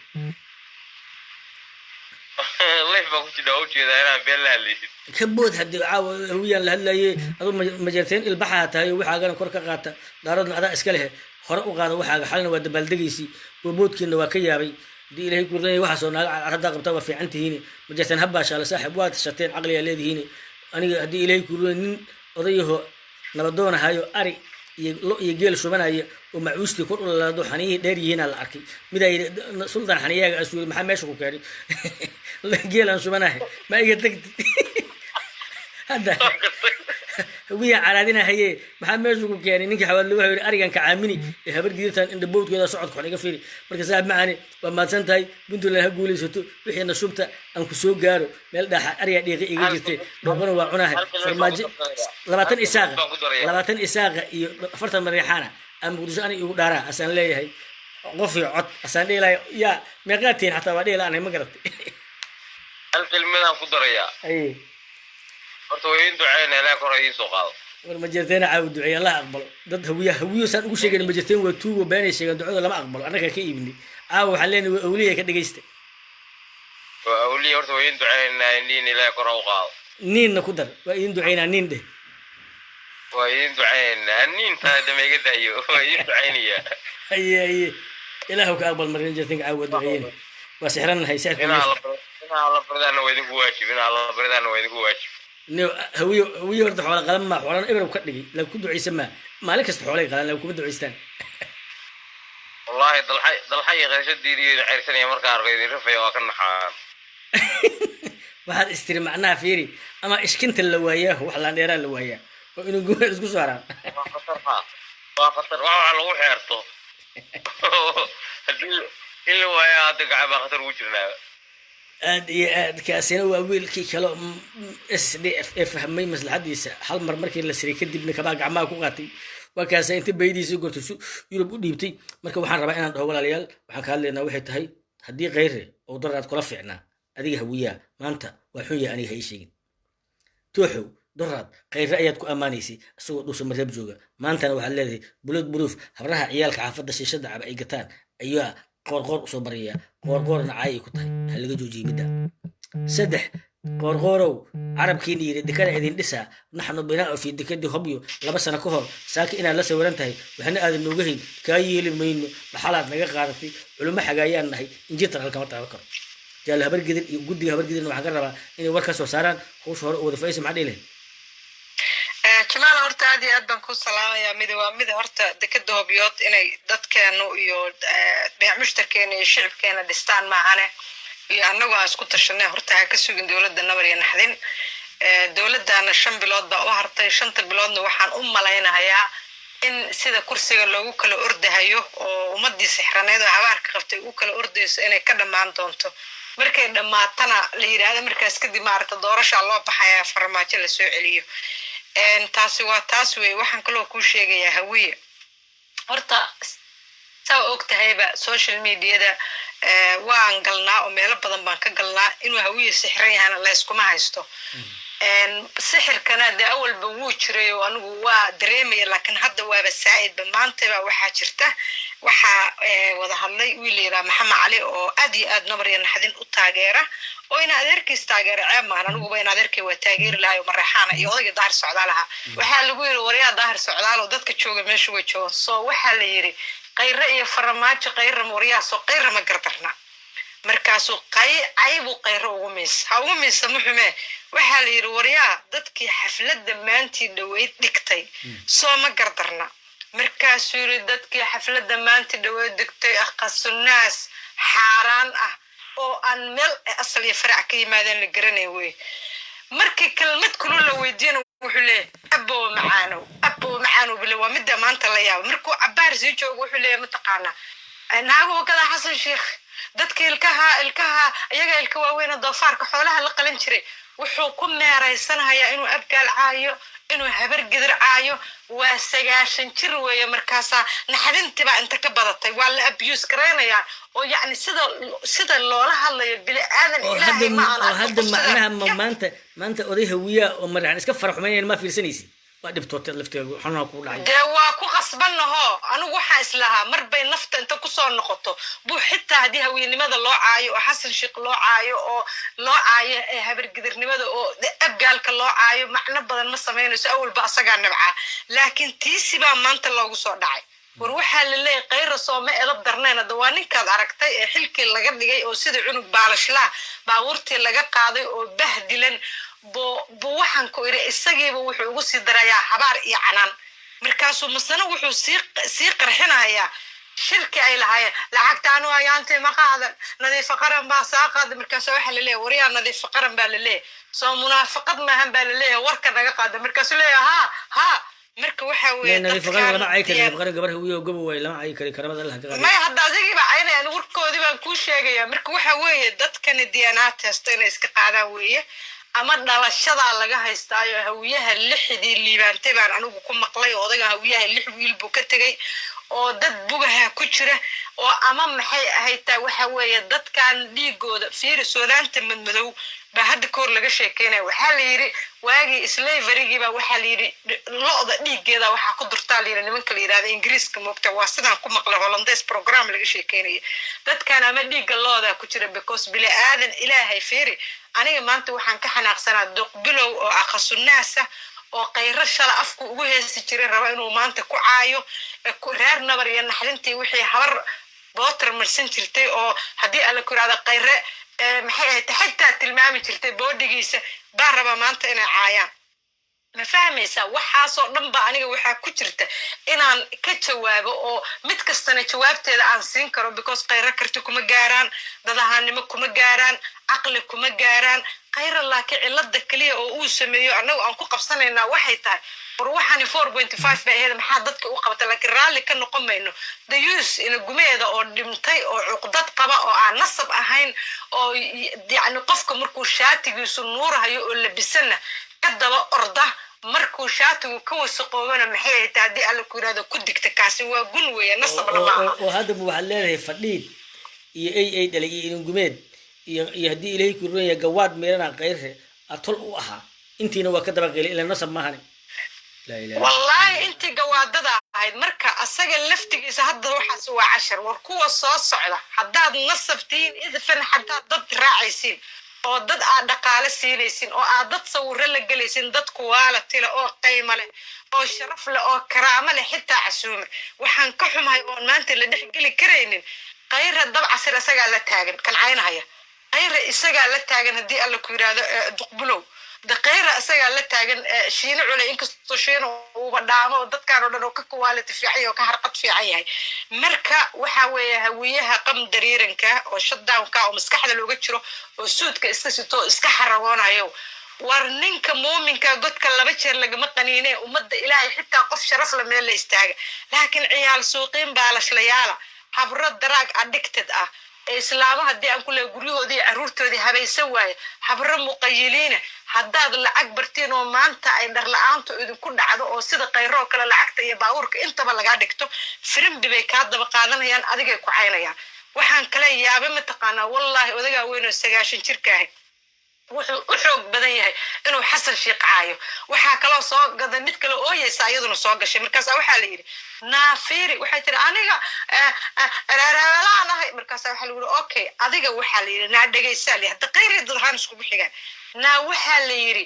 kabood haddii caawa hawiyaan la hadlaye aduu majarteen ilbaxaa tahay oo waxaagana kor ka qaata daaroodna adaa iska lehe hore u qaada waxaaga xalina waa dabaaldegaysii boodkiina waa ka yaabay haddii ilaahay kurinaya waxaasoo naaga haddaa qabtaa waa fiican tihiine majarteen habbaashaale saaxib waad tashateen caqligaa leedihiine aniga haddii ilaahay kurinaya nin odayaho nabadoonahayo ari iyo lo iyo geel shubanaya oo macuustii kor u lalaado xaniyihii dheer yihiinaa la arkay midaa yidhi sultan xaniyaaga asuuri maxaa meesha ku keenay geelaan shubanahay ma iga tagtid hadda hawiyaa caraadinahaye maxaa meesha ku keenay ninkii xawaadle wuxuu yidhi arigan ka caamini ee habar gidirtan indha bowdkeeda socodka xun iga fiiri marka saaxib macaani waa mahadsan tahay puntland ha guulaysato wixiina shubta aan ku soo gaaro meel dhaxa arigaa dhiiqi iga jirtay dhooqana waa cunahay farmaajo 20 isaaqa iyo 40 mariixaana aan muqdisho ani igu dhaaraa asaan leeyahay qof iyo cod asaan dhihilahay yaa meeqaatiin xataa waa dhihi la-aanay ma garatay hal kelmadaan ku darayaa horta waa in duceyna ilaa kor idiin soo qaado war majarteena caawi duceey allah aqbalo dad hawiyo saan ugu sheegeen majarteen waa tuugo beenay sheegeen ducada lama aqbalo annaga ka iibinay caawa waxaan leenahay waa awliya ka dhagaysta waa awliya horta waa in duceyna in ilaa kor u qaado niinna ku dar waa idin duceynaa niin dheh waa idin duceynaa niinta dameyga daayo waa idin duceynaya aye ilaahu ka aqbal marin majarteenka caawa duceeyeen waa sixranahay sixirka la baridana waa idinku waajib hawiye horta xoola qalan maa xoolana ibrow ka dhigay la ku ducaysan maa maalin kasta xoolay qalan la kuma ducaystaan wallahi dalxay qarashadiidiyo ceyrsanaya markaa arko idin rafaya waa ka naxaan waxaad istiri macnaha fiiri ama ishkinta la waayaa wax laan dheeraa la waayaa oo inuu goor isku saaraan waa khatar waxa lagu xeerto haddii in la waayaa hadda gacaba khatar ugu jirnaa aad iyo aad kaasina waa wiilkii kale SDF ee fahmay maslaxadiisa hal mar markii la siray kadibna kabaa gacmaha ku qaatay waa kaasa inta baydiisii gortay Yurub u dhiibtay marka waxaan rabaa inaan dhaho walaalayaal waxaan ka hadlaynaa waxay tahay haddii khayre oo daraad kula fiicnaa adiga hawiyaa maanta waa xun yahay aniga hay sheegin tooxow daraad khayre ayaad ku ammaanaysay isagoo dhuusa mareeb jooga maantana waxaad leedahay bulad buruuf habraha ciyaalka xaafadda shiishada caba ay gataan ayaa qoorqoor usoo baraya qoorqoorna caayay ku tahay ha laga joojiyey midda 3 qoorqoorow carabkiina yidhi dekada idin dhisaa naxnu binaa fi dekadii hobyo 2 sano ka hor saaka inaad la sawiran tahay waxna aadan nooga hayn kaa yeeli mayno dhaxalaad naga qaadatay culimo xagaayaan nahay injitar halkama taaban karo jaal habargidir iyo guddiga habargidirna waxaan ka rabaa inay war ka soo saaraan howsha hore u wada faiisa maxaa dhihi lahayd jamaal walaal horta aad iyo aad baan ku salaamayaa mid horta dekada hobyood inay dadkeenu iyo mushtarkeena iyo shicibkeena dhistaan maahane iyo annagu aan isku tashanay horta ha ka sugin dowladda nabar iyo naxdin dowladdaana 5 bilood baa u hartay 5 biloodna waxaan u malaynayaa in sida kursiga loogu kala ordahayo oo ummadii sixraneed oo habaarka qabtay uu kala ordayso inay ka dhamaan doonto markay dhamaatana la yiraahdo markaas kadib maarta doorasho loo baxaya farmaajo la soo celiyo taasi waa taas way waxaan kaloo ku sheegayaa hawiye horta saa ogtahayba social media-da waan galnaa oo meelo badan baan ka galnaa inuu hawiye sixran yahay la iskuma haysto sixirkana de awalba wuu jiray oo anigu waa dareemay laakiin hadda waaba saa'id maanta waxa jirta waxa wada hadlay wiil yara maxamed cali oo aad iyo aad nabar iyo naxdin u taageera oo ina adeerkiis taageera ceemaan anigu ba ina adeerkay waa taageeri lahayo maraxaana iyo odayga daahir socdaalaha waxa lagu yiri wariyaa daahir socdaal oo dadka jooga meesha way joogaan soo waxa la yiri qayra iyo farmaajo qayra wariyaa soo qayra ma gardarna markaasuu aybu qayra ugu miisa muxume waxa la yiri wariyaa dadkii xafladda maantii dhaweyd dhigtay soo ma gardarna markaasuu yiri dadkii xafladda maantii dhaweyd dhigtay aqasunaas xaaraan ah oo aan meel asal iyo farac ka yimaadeen la garanay way markii kalmad kulul la weydiin wuxuu leeyahay abo macaano bila waa mid maanta la yaab markuu cabaar sii joogo wuxuu leeyahay mataqaana naago kada xasan sheekh dadka ilkaha ayaga ilka waaweyn doofaarka xoolaha la qalan jiray wuxuu ku meeraysanayaa inuu abgaal caayo inuu habar gidir caayo waa 9 jir weeye markaasa naxdintiba inta ka badatay waa la abuse gareynaya oo yaani sida loola hadlayo bil aadan ilaahay ma aan hadda macnaha maanta oday hawiya oo maraan iska faraxumayeen ma fiirsanaysi waa dhibtoota lafteedu xanaa ku dhacay de waa ku qasbanaho anigu waxa islaha marbay nafta inta ku soo noqoto buu xitaa hadii haweynimada loo caayo oo xasan sheekh loo caayo oo loo caayo habar gidirnimada oo abgaalka loo caayo macna badan ma sameynayso awalba asaga nabca laakiin tiisi baa maanta loogu soo dhacay war waxa la leeyahay qayra Soome edab darneena dawaaninkaad aragtay ee xilkii laga dhigay oo sida cunug baalashla baawurtii laga qaaday oo bahdilan bo waxaan ku iri isagiiba wuxuu ugu sii darayaa habaar iyo canaan markaasuu masana wuxuu sii qarxinayaa shirki ay lahaayeen lacagtaanu ayaantay ma qaadan nadiif qaran baa saaqad markaas waxa la leeyahay wariyaa nadiif qaran baa la leeyahay soo munaafaqad ma han baa la leeyahay warka naga qaada markaas leeyahay ha marka waxa weeye nadiif qaran lama ay kari qaran gabar hawiyo gabo way lama ay kari karamada Allah ka qaadi ma hadda adigiiba aynaan warkoodii baan ku sheegaya marka waxa weeye dadkan DNA test inay iska qaadaan weeye ama dhalashada laga haystaayo hawiyaha 6 liibaantay baan anigu ku maqlay odayga hawiyaha 6 wiil buu ka tagay oo dad bugaha ku jira oo ama maxay ahaytaa waxa weeye dadkan dhiigooda fiirsoodaanta madmadow ba hadda koor laga sheekeynay waxa la yiri waagi slavery ba waxa la yiri looda dhiigeeda waxa ku durtaa la yiri nimanka la yiraahdo Ingiriiska moogta waa sidaan ku maqlay Hollandees program laga sheekeynay dadkan ama dhiiga looda ku jira because bil aadan ilaahay fiiri aniga maanta waxaan ka xanaaqsanaa duqbilow oo aqasunaasa oo qayra shala afku ugu heesi jiray raba inuu maanta ku caayo ku reer nabar iyo naxdintii wixii habar bootar marsan jirtay oo hadii ala ku raada qayre maxay ay taxta tilmaami jirtay boodigiisa baa raba maanta inay caayaan ma fahmaysaa waxaasoo dhan ba aniga waxa ku jirta inaan ka jawaabo oo mid kastana jawaabteeda aan siin karo because qayra karti kuma gaaraan dadahanimo kuma gaaraan aqli kuma gaaraan qayra laakiin cilada kaliya oo uu sameeyo anagu aan ku qabsanaynaa waxay tahay war waxaan 4.5 baa heeda maxaa dadka u qabta laakiin raali ka noqon mayno the use ina gumeeda oo dhimtay oo cuqdad qaba oo aan nasab ahayn oo yaani qofka markuu shaatigiisu nuurahayo oo labisana kadaba orda markuu shaatigu ka wasaqoobana maxay tahay hadii alla ku yiraahdo ku digta kaasi waa gun weeye nasab lama oo hadda waxa leeyahay fadhiid iyo ay dhalay in gumeed iyo hadii ilaahay ku rooyay gawaad meerana qayre atol u aha intiina waa ka daba qeylay ila nasab ma hanin la ilaaha wallahi intii gawaadada ahayd marka asaga laftigiisa hadda waxaas waa 10 war kuwa soo socda hadaad nasabtiin idfan hadaa dad raacaysiin oo dad aad dhaqaale siinaysin oo aad dad sawir la galaysin dad kuwaala tila oo qiimo leh oo sharaf leh oo karaamo leh xitaa casuuma waxaan ka xumahay oo maanta la dhexgali kareynin qayra dab casir isaga la taagan kan caynahaya qayra isaga la taagan hadii alla ku yiraahdo duqbulow daqayra asaga la taagan shiina culay inkastoo shiina uu dhaamo dadkan oo dhan oo ka quality fiican oo ka harqad fiican yahay marka waxa weeye hawiyaha qam dariiranka oo shutdown ka oo maskaxda looga jiro oo suudka iska sito iska xaragoonayo war ninka muuminka godka laba jeer lagama qaniinay ummadda ilaahay xitaa qof sharaf la meel la istaaga laakiin ciyaal suuqiin baalaslayaala habro daraag addicted ah islaamaha haddii aan ku leeyahay guryahoodii caruurtoodii habaysan waaye habro muqayiliina haddaad lacag bartiin oo maanta ay dhar la-aantu idinku dhacdo oo sida qayroo kale lacagta iyo baabuurka intaba lagaa dhigto firimbi bay kaa daba qaadanayaan adigay ku caynayaan waxaan kale yaaba mataqaanaa wallaahi odagaa weyn oo 90 jirka ahay wuxuu u xoog badan yahay inuu xasan sheekh caayo waxaa kaloo soo gaday mid kale oo yeesa iyaduna soo gashay markaas waxaa la yiri naafiri waxay tiri aniga raraalaan ahay markaas waxaa la yiri okay adiga waxaa la yiri naa dhageysaa li hadda qayri dadhaan isku bixigaan naa waxaa la yiri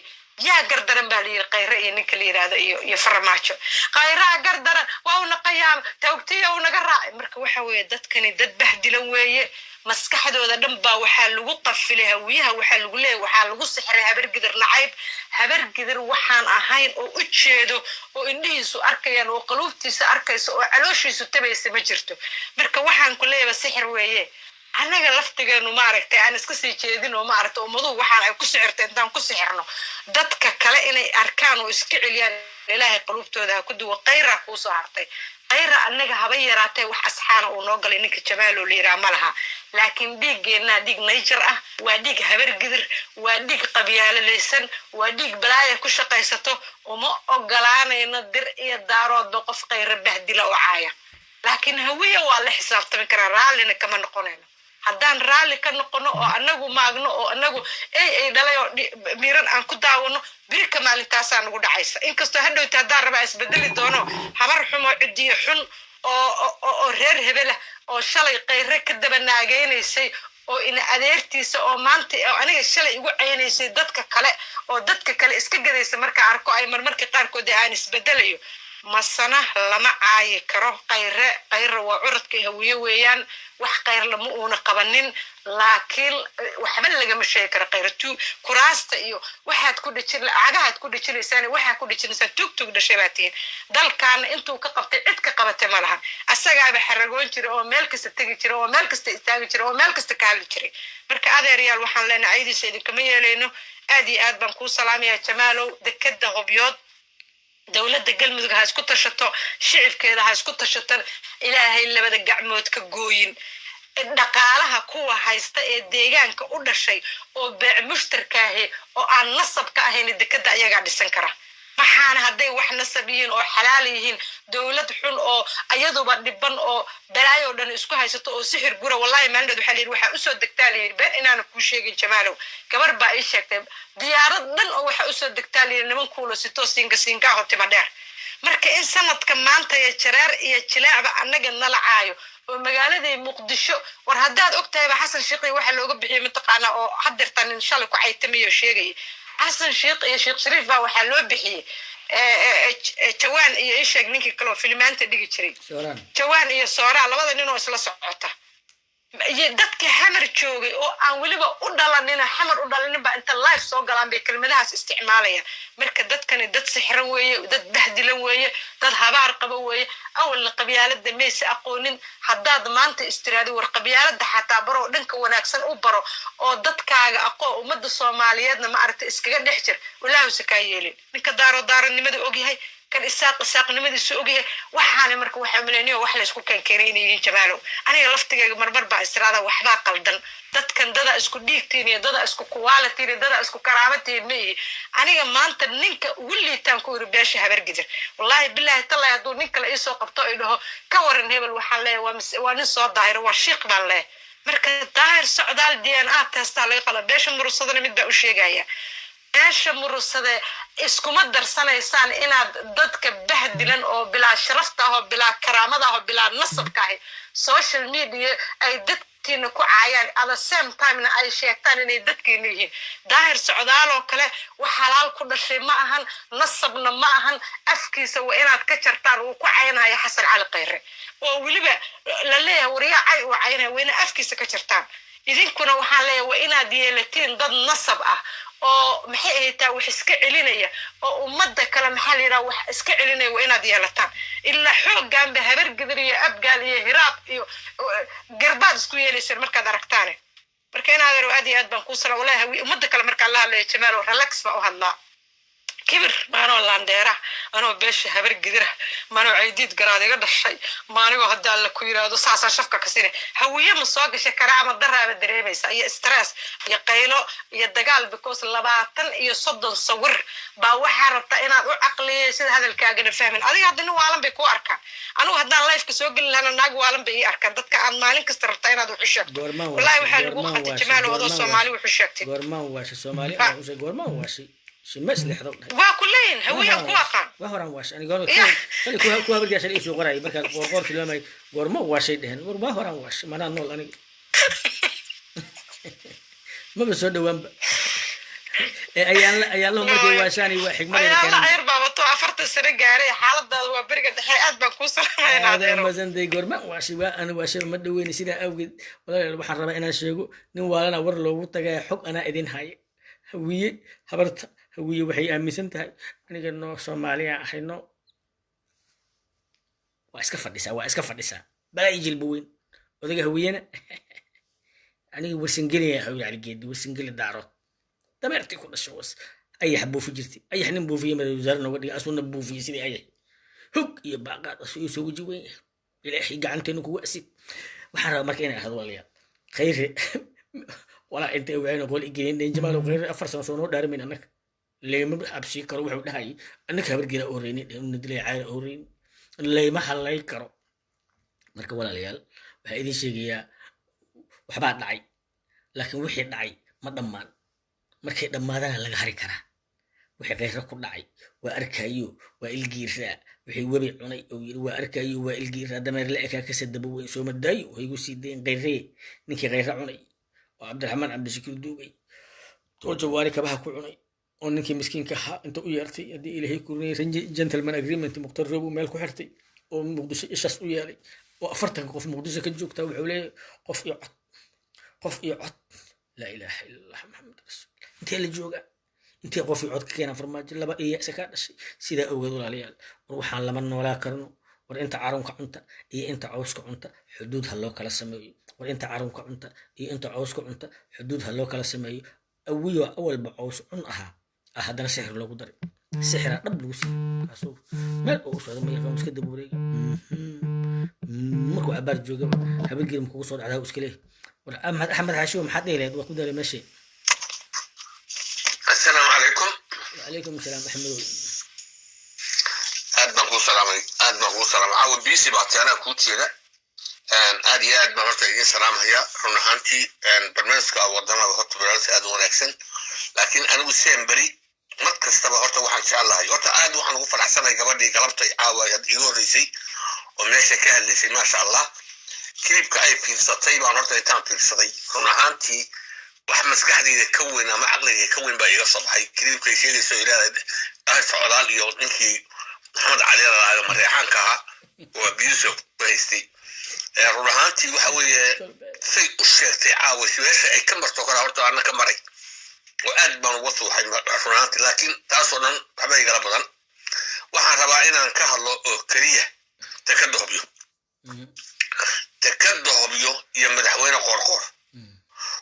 yaa gardaran baa la yiri qayra iyo ninka la yiraahdo iyo farmaajo qayraa gardaran waa una qayaam tawgtiya una garaacay marka waxa weeye dadkani dad bahdilan weeye maskaxdooda dhan baa waxaa lagu qafilay hawiyaha waxaa lagu leeyahay waxaa lagu sixray habargidir nacayb habargidir waxaan ahayn oo u jeedo oo indhihiisu arkayaan oo qaluubtiisa arkayso oo calooshiisu tabaysa ma jirto marka waxaan ku leeyahay sixir weeye anaga laftigeenu maaragtay aan iska sii jeedin oo maaragtay ummadu waxaan ay ku sixirtay intaan ku sixirno dadka kale inay arkaan oo iska celiyaan ilaahay qaluubtooda ku duwa qayra ku soo hartay qayra anaga haba yaraatay wax asxaana uu noo galay ninka jamaalo leeyahay malaha laakiin dhiiggeena dhiig nature ah waa dhiig habargidir waa dhiig qabyaaladaysan waa dhiig balaaya ku shaqaysato uma ogolaanayna dir iyo daarood qof qayra bahdila oo caaya laakiin hawiya waa la xisaabtami karaa raallina kama noqonayno haddaan raalli ka noqono oo anagu maagno oo anagu ay dhalay oo miran aan ku daawano birka maalintaasaan ugu dhacaysa inkastoo hadhowta haddaan rabaa isbedeli doono habar xumo cidiyo xun oo reer hebela oo shalay qayre ka daba naageynaysay oo ina adeertiisa oo maanta oo aniga shalay igu ceynaysay dadka kale iska gadaysa marka arko ay marmarka qaarkood aan isbedelayo masana lama caayi karo qayre waa curadka hawiye weeyaan wax qayr lama uuna qabanin laakiin waxba lagama sheegi karo qayratu kuraasta iyo waxaad ku dhijin lacagaad ku dhijinaysaan waxa ku dhijinaysaa tugtug dhashay baatiin dalkan intuu ka qabtay cid ka qabatay ma laha asagaaba xaragoon jiray oo meel kasta tagi jiray oo meel kasta istaagi jiray oo meel kasta ka hadli jiray marka adeeryaal waxaan leenahay aydiisa idinkama yeelayno aad iyo aad baan kuu salaamayaa jamaalow dekada hobyood dawladda galmudug ha isku tashato shicibkeeda ha isku tashatan ilaahay labada gacmood ka gooyin dhaqaalaha kuwa haysta ee deegaanka u dhashay oo beec mushtarkaahi oo aan nasab ka ahayn dekada ayagaa dhisan kara maxaana hadday wax nasab yihiin oo xalaal yihiin dawlad xun oo ayaduba dhiban oo balaayo dhan isku haysato oo sixir gura wallahi maandad waxa leeyahay waxa u soo degtaa leeyahay been inaan ku sheegin jamaalow gabar baa ay sheegtay diyaarad dhan oo waxa u soo degtaa leeyahay niman kuulo sito singa hotima dheer marka in sanadka maanta ee jareer iyo jilaacba anaga nalacaayo oo magaalada muqdisho war haddaad ogtahay xasan sheekhi waxa looga bixiyay mataqaana oo hadirtan in shalay ku caytamiyo sheegay حسن شيخ شريف بقى وحلو بحي جوان إيشك نيجي كلو فيلمان تدقي شري جوان إيه صورة لبعض نينو إسلا صعطة dadka xamar joogay oo aan waliba u dhalanina xamar u dhalanina ba inta live soo galaan bay kelmadahaas isticmaalayaan marka dadkani dad sixran weeye dad bahdilan weeye dad habaar qaba weeye awal qabyaalada mees aqoonin haddaad maanta istiraadi war qabyaalada xataa baro dhanka wanaagsan u baro oo dadkaaga aqoon ummadda Soomaaliyeedna ma aragtay iskaga dhex jir walaahu saka yeelin ninka daaranimada og yahay kan isaaqnimadiisu ogyahay waxaana marka waxa maleeniyo wax la isku keenkeenayeen jamaalo aniga laftigayga marmar baa israada waxba qaldan dadkan dada isku dhiigtiin iyo dada isku quality iyo dada isku karaamatiin ma aniga maanta ninka ugu liitaan ku irbeesha habargidir wallahi billahi tallahi haduu ninka la isoo qabto ay dhaho ka waran hebel waxa leeyahay waa nin soo daahiro waa shiiq baan leeyahay marka daahir socdaal DNA test laga qala beesha mursadana mid baa u sheegaya eesha murusade iskuma darsanaysaan inaad dadka bahdilan oo bilaa sharafta ah oo bilaa karaamada ah oo bilaa nasabka ah social media ay dadkiina ku caayaan at the same time ay sheegtaan inay dadkiina yihiin daahir socdaal oo kale wax halaal ku dhashay ma ahan nasabna ma ahan afkiisa waa inaad ka jartaan uu ku caaynayo xasan cali qayre oo waliba la leeyahay wariya ay u caaynayo waa inaad afkiisa ka jartaan idinkuna waxaan leeyahay waa inaad yeelatiin dad nasab ah oo maxay ahaytaa wax iska celinaya oo ummadda kale maxaa la yidhaha wax iska celinaya waa inaad yeelataan ilaa xooggaanba habar gadir iyo abgaal iyo hiraab iyo garbaad isku yeelayseen markaad aragtaane marka inaad aad iyo aad baan kuu sala walaahi ummadda kale marka la hadlayo jamaal oo relax baa u hadlaa كبر ما أنا ولا عنديرة أنا بيش هبر قدره ما أنا عيديد قرادي قد الشيء ما أنا وهاد على كويرة دو ساسا شفكة كسيرة هوية مسواق شكرا عم الدرها بالدريميس أي ستريس يقيلو يدقال بكوس اللباتن يصد نصور باوحة ربطة إنا عقلي سيد هذا الكاقن فاهمين أدي هاد إنه عالم بيكو أركان أنا وهاد لايف كسوق اللي أنا ناقو عالم بي أركان دتك عن مالين كسترتين هذا وحشك والله وحال وقت الجمال وهذا الصومالي وحشكتي غورمان واشي الصومالي وش غورمان واشي شي مسلح حضر وكلين هوية كواقع وهران واش أنا قالوا خلي كوها برجع شيء يسوق قراي بركة غور في اليوم غورمان واشي دهن وهران واش ما أنا نقول أنا ما بسود وين أيان لهم مركي واشاني واحد مرة كان لا يربا بطو عفرت السنة جاري حالة ده وبرجع دحيات بكوسر هذا مثلا دي غورمان واشي أنا واشي مدوين سيدا أوجد ولا البحر ربع أنا شيء نوالنا ورلو وتجا حب أنا إذن هاي هوية حبرت هوية وحي أمسنتها أنا قلنا سوماليا حينو واسكفر دسا بلا يجي البوين وذاك هوينا أنا ورسنجلي حوي على الجد ورسنجلي دارot دمرتي كل الشوس أي حبوا في جرتي أي حنين بو في من وزارنا ودي أصلا بو في سيدي أي هوك يبقى قاعد يسوي جوين إلى قعنتين كواسي وحرام مركينا هذا والله خير ولا أنت وين أقول إجين جمال وغير أفرس صنو دار من أنك اللي ما أبشي كرو وحده هاي أنك هبر جرا أوريني ندلي عار أورين اللي ما حلا يكرو مركب ولا ليال وهذه شيء وحبات دعي لكن وحي دعي ما ضمان مركب ضمادنا لقى هري كرا وحي غير كل دعي وأركايو وإلجيرا وحي وبي عني وأركايو وإلجيرا دمر لأكا كسد بوين سو مدايو وهي سيدين غيري نكي غير عني وعبد الرحمن عبد الشكور دوبي تو جواري كبها كعني ونكي مسكين كها انت ويرتي يدي الهي كورني جنتلمان اجريمنت مقترب وميل ku xirtay oo muqdisho ishas u yeelay oo afartan qof muqdisho ka joogta wuxuu leeyahay qof iyo cod la ilaaha illa allah muhammad rasuul intee la jooga intee qof iyo cod ka keenan farmaajo laba iyo saka dhashay sida awgeed walaalayaal war waxaan lama noolaa karno war inta caarunka cunta iyo inta cawska cunta xuduud ha loo kala sameeyo war inta caarunka cunta iyo inta cawska cunta xuduud ha loo kala sameeyo awiyo awal ba caws cun aha هذا سحر لو قدر سحر قبل وسي كاسو ما اوصل ما يقوم كده بوريق مكو عبار جوجا هبقي مكو صور على وسكليه احمد حاشوم حد يلاد وكده ماشي السلام عليكم وعليكم السلام احمد ادنا سلام عاود بيسي بعتنا كوتيدا ادي اد ما مرت ايدين سلام هي رنهانتي برنامجka wadana horta barnaamij aad u wanaagsan laakiin anigu seen bari mar kastaba horta waxaan jecelahay horta aad waxaan ugu faraxsanahay gabadhii galabtay caawayad igu horeysay oo meesha ka hadlaysay ma sha Allah klibka ay fiirsatay baan horta intaan fiirsaday runaantii wax maskaxdayda ka weyn ama aqliga ka weyn baa iga sabxay klibka sheegayso ilaahay ay socdaal iyo ninkii Maxamed Cali Raado Mareexanka oo biiso baystay runaantii waxa weeye say u sheegtay caawayso meesha ay ka marto kala horta aan ka maray وأد من وصل حي فرنات لكن تاسونا حبايب غلبان waxaan rabaa inaan ka hadlo oo kaliya takadoobyo iyo madaxweyne qorqor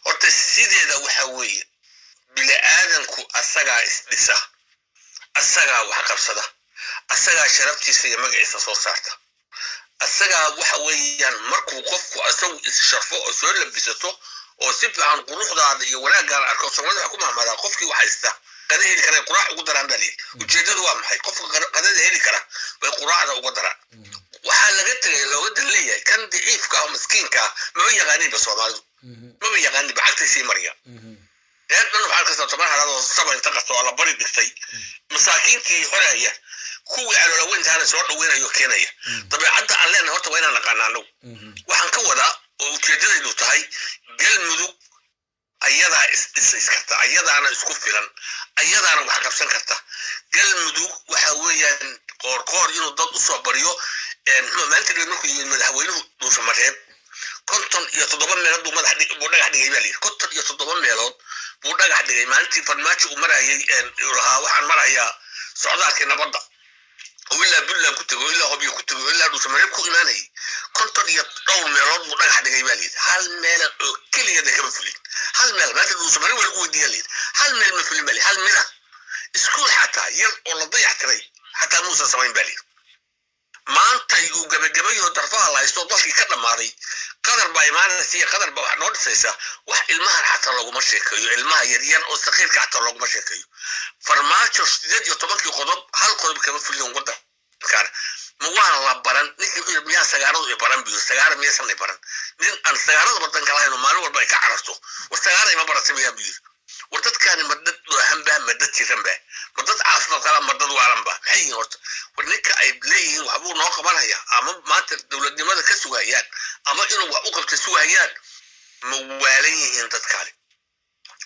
horta sideeda waxa weeye bila aadanku asaga isdhisa asaga wax qabsada asaga sharaftiisa iyo magaciisa soo saarta asaga waxa weeyaan markuu qofku asagu is-sharfo oo soo labisato oo si fiican quruxdaada iyo wanaagga arko Soomaaliya ku maamada qofkii wax haysta qada heli kara quraac ugu daraan dalay ujeedadu waa maxay qofka qadada heli kara way quraacda ugu daraan waxa laga tagay looga dalay kan diifka oo miskiinka ma yaqaaniin ba Soomaalidu ma yaqaaniin bacagtiisii mariya dadna waxa ka soo tabar hada sabab inta qasto la bari dhigtay masaakiintii horeeya kuwii aan la weyntaana soo dhaweynayo keenaya tabiicada alleena horta waa inaan naqaanaano waxaan ka wadaa oo ujeedadu tahay galmudug ayada is karta ayadaana isku filan ayadaana wax qabsan karta galmudug waxa weeyaan qoorqoor inuu dad u soo bariyo maanta markuu yimid madaxweynuhu dhuusa mareeb konton iyo 7 meelood uu madax dhigay baa leeyahay konton iyo 7 meelood buu dhagax dhigay maalintii farmaajo uu marayay lahaa waxaan marayaa socdaalkii nabadda oo ilaa buntland ku tego ilaa hobyo ku tego ilaa dhuusamareeb ku imaanayay 52 meelood buu dhagax dhigay baa layidhi hal meel oo keligeeda kama fulin hal meel maanta dhuusamareeb waa lagu weydiiyaa layidhi hal meel ma fulin baa layidhi hal mida iskuul xataa yar oo la dayactiray xataa muusan samayn baa layidhi maanta uu gabagabayo darfaha la haysto dalkii ka dhammaaday qadar baa imaanaysa iyo qadar baa wax noo dhisaysa wax ilmahan xataa laguma sheekeeyo ilmaha yaryar oo saqiirka xataa laguma sheekeeyo farmaajo 18 qodob hal qodob kama fuliyan wadankaan ma waa la baran ninkii miyaa sagaaradu ay baran biyo sagaara miyaysan ay baran nin aan sagaarada wadanka lahayn oo maalin walba ay ka cararto war sagaara ima baratay miyaa biyo war dadkaani ma dad hanbaa ma dad jiranba ma dad caafimaad kala ma dad waalanba maxay yihiin horta war ninka ay leeyihiin waxbuu noo qabanaya ama maanta dowladnimada ka sugayaan ama inuu wax u qabta sugayaan ma waalan yihiin dadkaani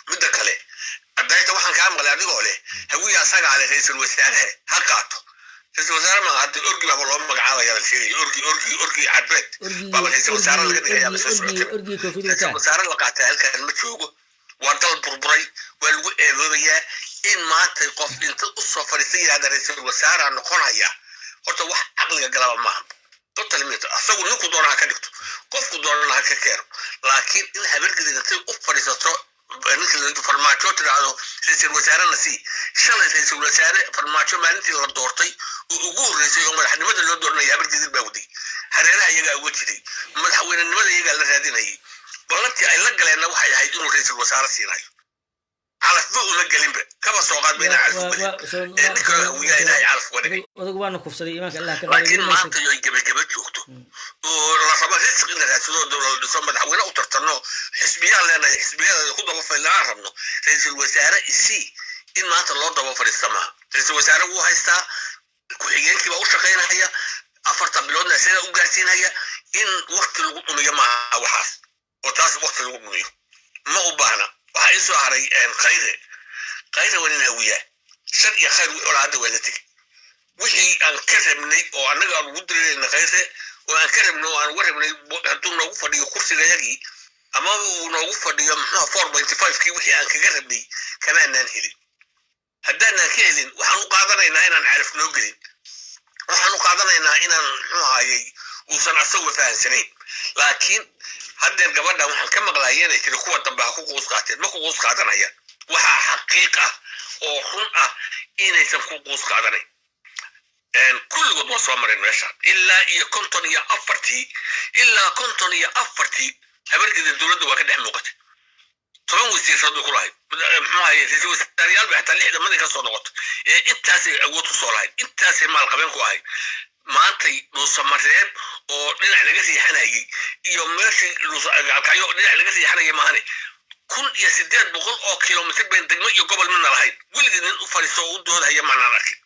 midda kale adayta waxaan kaa maqlay adigoo leh hawiya asagaa leh ra'iisul wasaare ha qaato ra'iisul wasaare ma hadda orgi baa loo magacaabaya la sheegay orgi cadbeed baa ra'iisul wasaare laga dhigayaa ra'iisul wasaare la qaatay halkan ma joogo waa dal burburay waa lagu eedoobayaa in maanta qof inta u soo fadhiistay yidhahda ra'iisul wasaare noqonaya horta wax caqliga galaba maaha totalmente asagu ninku doonaa ka dhigto qofku doonana ha ka keeno laakiin in habargedin intay u fadhiisato ninka farmaajo tiraahdo ra'iisul wasaare la sii shalay ra'iisul wasaare farmaajo maalintii la doortay oo ugu horreysay oo madaxnimada loo dooranaya habargedin baa waday hareeraha iyagaa uga jiray madaxweynenimada iyagaa la raadinayay ballantii ay la galeenna waxay ahayd inuu ra'iisul wasaare siinayo calafba uma gelinba kaba soo qaad bayna ninka hawiyaa ilaahay calaf uga dhigay odag waana kufsaday imaanka allah ka laakiin maanta ay gebageba joogto oo la rabo risq in la raadsado dowlad dhiso madaxweyne u tartano xisbiyaan leenahay xisbiyada ku daba fadhilaan rabno ra'iisul wasaare isii in maanta loo daba fadhiista maaha ra'iisul wasaare wuu haystaa ku-xigeenkii baa u shaqaynaya 4 biloodna isaga u gaarsiinaya in waqti lagu dhumiyo maaha waxaas oo taas waqti lagu dhumiyo ma u baahna waxaa ii soo haray khayre wanin hawiyaa shar iyo khayr wixii hadda waa la tegey wixii aan ka rabnay oo annaga aan ugu dirirayna khayre oo aan ka rabnay oo aan uga rabnay hadduu noogu fadhiyo kursigayagii ama uu noogu fadhiyo muxuha 4.5 kii wixii aan kaga rabnay kamaanaan helin haddaanaan ka helin waxaan u qaadanaynaa inaan caraf noo gelin waxaan u qaadanaynaa inaan muxuu ahayey uusan asagu fahansanayn laakiin haddeer gabadhan waxaan ka maqlaayay inay tiri kuwa dambe ha ku quus qaateen ma ku quus qaadanayaan waxaa xaqiiq ah oo run ah inaysan ku quus qaadanayn kulligood waa soo mareen meeshaan ilaa iyo 54 habargeda dowladda waa ka dhex muuqatay 10 wasiirad bay ku lahayd muxuu ahaye ra'iisul wasaarayaal bay xataa 6 madii ka soo noqoto intaasay awood u soo lahayd intaasay maalqabeen ku ahayd maantay dhuusamareeb oo dhinac laga riixanayay iyo meeshii dhuusagaalkacyo oo dhinac laga riixanayay maahane 1800 oo kilomitir bayn degmo iyo gobol midna lahayd weligii nin u fadhiiso oo u doodaya maanaan arkin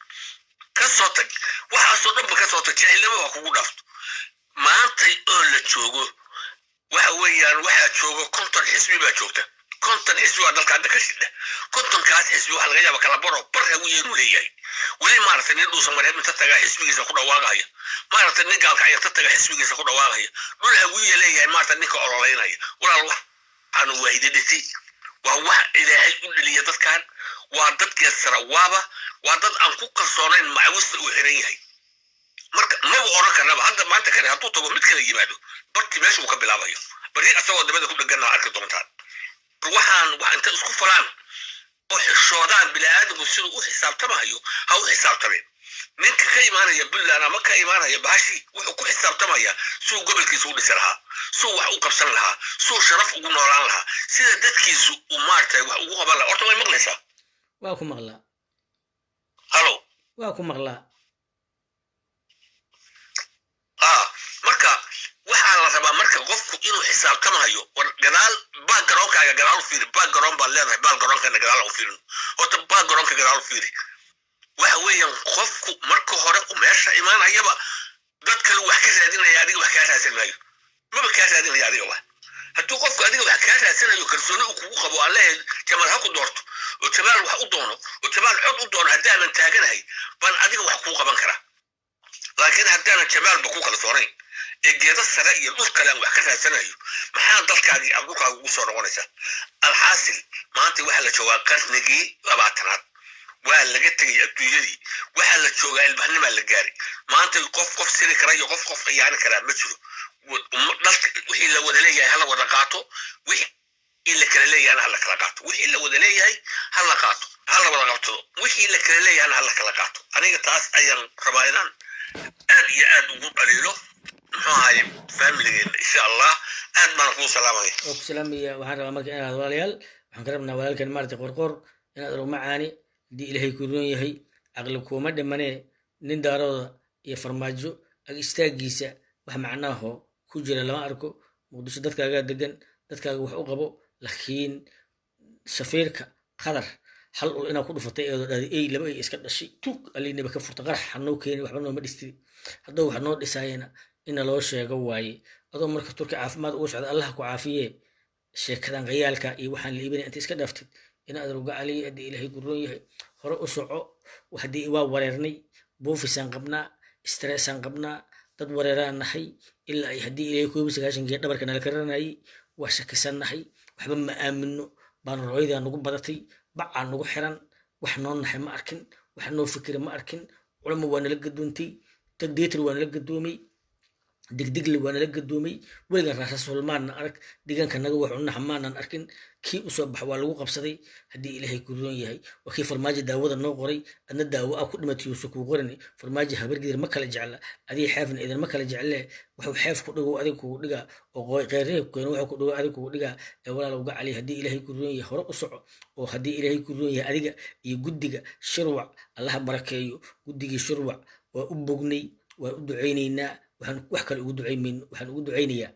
ka soo tag waxaasoo dhanba ka soo tag jaahilnimo waa kugu dhaafto maantay oo la joogo waxa weeyaan waxaa joogo 50 xisbi baa joogta 50 xisbi waa dalka hadda ka shidha 50kaas xisbi waxaa laga yaaba kala baro bar hawiye inuu leeyahay weli maaragtay nin dhuusamareeb inta tagaa xisbigiisa ku dhawaaqaya maaragtay nin gaalkacyo inta tagaa xisbigiisa ku dhawaaqaya dhul hawiye leeyahay maaragtay ninka ololeynaya walaal waxaanu waahidadhisi waa wax ilaahay u dhaliya dadkan waa dadkii sarawaaba waa dad aan ku kalsoonayn macawista uu xiran yahay marka maba oran karnaba hadda maanta kale hadduu tago mid kala yimaado bartii meesha uu ka bilaabayo bari asagoo dabada ku dhegana arki doontaan waxaan wax inta isku falaan oo xishoodaan bini'aadamku siduu u xisaabtamayo ha u xisaabtameen ninka ka imaanaya buntland ama ka imaanaya baashi wuxuu ku xisaabtamaya suu gobolkiisa u dhisi lahaa suu wax u qabsan lahaa suu sharaf ugu noolaan lahaa sida dadkiisu u maartay wax ugu qaban lahaa horta way maqlaysaa waa ku maqlaa halo waa ku maqlaa marka waxaa la rabaa marka qofku inuu xisaabtamayo war gadaal backgroundkaaga gadaal u fiiri background baad leedahay backgroundkana gadaal u fiirin horta backgroundka gadaal u fiiri waxa weeyaan qofku marka hore meesha imaanayaba dad kale wax ka raadinaya adiga wax kaa raadsan maayo maba kaa raadinaya adiga wax hadduu qofku adiga wax kaa raadsanayo kalsooni uu kugu qabo aan leeyahay jamaal ha ku doorto oo jamaal wax u doono oo jamaal xod u doono haddaanan taaganahay baan adiga wax kuu qaban karaa laakiin haddaanan jamaalba ku kalsoonayn geeda sare iyo dhul kale aan wax ka raadsanayo maxaa dalkaagii aad dhulkaaga ugu soo noqonaysaa alxaasil maanta waxaa la joogaa qarnigii 20aad waa laga tegay adduunyadii waxaa la joogaa ilmahnimaa la gaaray maanta qof siri kara iyo qof ciyaari karaa ma jiro dalka wixii la wada leeyahay hala wada qaato wixii la kala leeyahay hala kala qaato wixii la wada leeyahay hala qaato hala wada qabto wixii la kala leeyahay hala kala qaato aniga taas ayaan rabaa inaan aad iyo aad ugu dhaliilo muxuu ahaye familigeena insha allah aad baan kuu salaamaya oo ku salaamaya waxaan rabaa marka inaad walaalayaal waxaan ka rabnaa walaalkan maartay qorqor inaad arag macaani haddii ilaahay ku roon yahay caqli kuuma dhimanee nin daarooda iyo farmaajo ag istaagiisa wax macnaaho ku jira lama arko muqdisho dadkaagaa degan dadkaaga wax u qabo laakiin safiirka qadar hal ul inaa ku dhufatay eedoo dhahday ey laba ey iska dhashay tug aliinaba ka furta qarax hanoo keeni waxba nooma dhistiri haddoo wax noo dhisaayana ina loo sheego waaye adoo marka turki caafimaad ugu socda allah ku caafiye sheekadan qayaalka iyo waxaan la iibinay inta iska dhaaftid inaad ruga caliy haddii ilaahay ku roon yahay hore u soco haddii waa wareernay buufisaan qabnaa stressaan qabnaa dad wareeraan nahay ilaa ay haddii ilaahay koobi 9 dhabarka nala karanayay waa shakisan nahay waxba ma aamino baan rooydaa nagu badatay bacaa nagu xiran wax noo naxay ma arkin wax noo fikira ma arkin culamo waa nala gadoontay tagdeetar waa nala gadoomay degdegle waa nala gadoomay weligan rasuulmaanna arag deegaanka naga wax unaxa maanan arkin kii usoo bax waa lagu qabsaday haddii ilaahay ku roon yahay waa kii farmaajo daawada noo qoray adna daawo a ku dhimatiyuusa kuu qoran farmaajo habargidir ma kala jecla adii xeefna idan ma kala jecle waxuu xeef ku dhigo adig kugu dhigaa oo qeyrrehe keeno waxuu ku dhigo adig kugu dhigaa ee walaal uga cali haddii ilaahay ku roon yahay hore u soco oo haddii ilaahay ku roon yahay adiga iyo guddiga shirwac allaha barakeeyo guddigii shirwac waa u bognay waa u ducaynaynaa waxaan wax kale ugu ducaymayno waxaan ugu ducaynayaa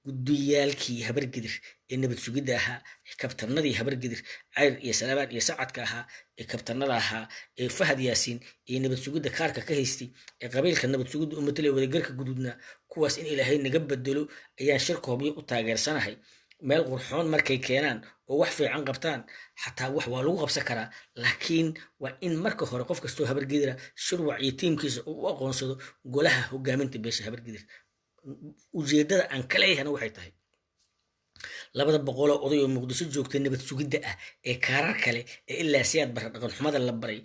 gudiyaalkii habargidir ee nabad sugidda ahaa kabtanadii habargidir cayr iyo salaabaan iyo sacadka ahaa ee kabtanada ahaa ee fahad yaasiin ee nabad sugidda kaarka ka haystay ee qabiilka nabad sugidda ummatale wadagarka gududnaa kuwaas in ilaahay naga bedelo ayaan shirka hobyo u taageersanahay meel qurxoon markay keenaan oo wax fiican qabtaan xataa wax waa lagu qabsan karaa laakiin waa in marka hore qof kastoo habargidira shirwac iyo tiimkiisa uu u aqoonsado golaha hogaaminta beesha habargidir ujeedada aan ka leeyahana waxay tahay 200 oday oo muqdisho joogtay nabad sugidda ah ee kaarar kale ee ilaa siyaad bara dhaqan xumada la baray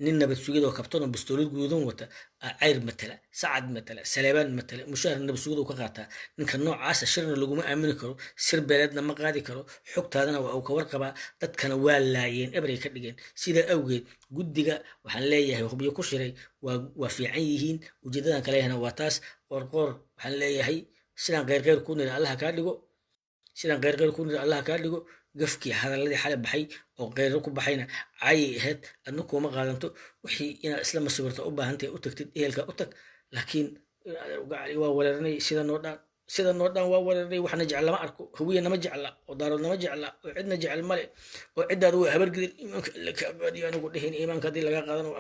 nin nabad sugid oo kabtan oo bastoolad guudan wata cayr matala sacad matala saleebaan matala mushaar nabad sugid oo ka qaataa ninka noocaasa shirna laguma aamini karo sir beeleedna ma qaadi karo xogtaadana waa uu ka warqabaa dadkana waa laayeen ebrey ka dhigeen sidaa awgeed guddiga waxaan leeyahay hubyo ku shiray waa fiican yihiin ujeedadan kaleyahana waa taas qorqoor waxaan leeyahay sidaan qeyrqeyr ku nira allaha kaa dhigo sidaan qeyrqeyr ku nira allaha kaa dhigo gafkii hadalladii xale baxay oo qeyro ku baxayna caayay ahayd adna kuuma qaadanto wixii inaad isla masawirta u baahantahay u tagtid ehelka u tag laakiin waa wareernay sida noo dhan waa wareernay waxna jecel lama arko hawiye nama jecla oo daarood nama jecla oo cidna jecel male oo ciddaadu waa habargidir iimaanka ila ka abaadiyo anigu dhihin iimaanka haddii laga qaadano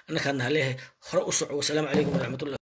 annakaadna haleehay hore u soco wasalaamu calaykum waraxmatullah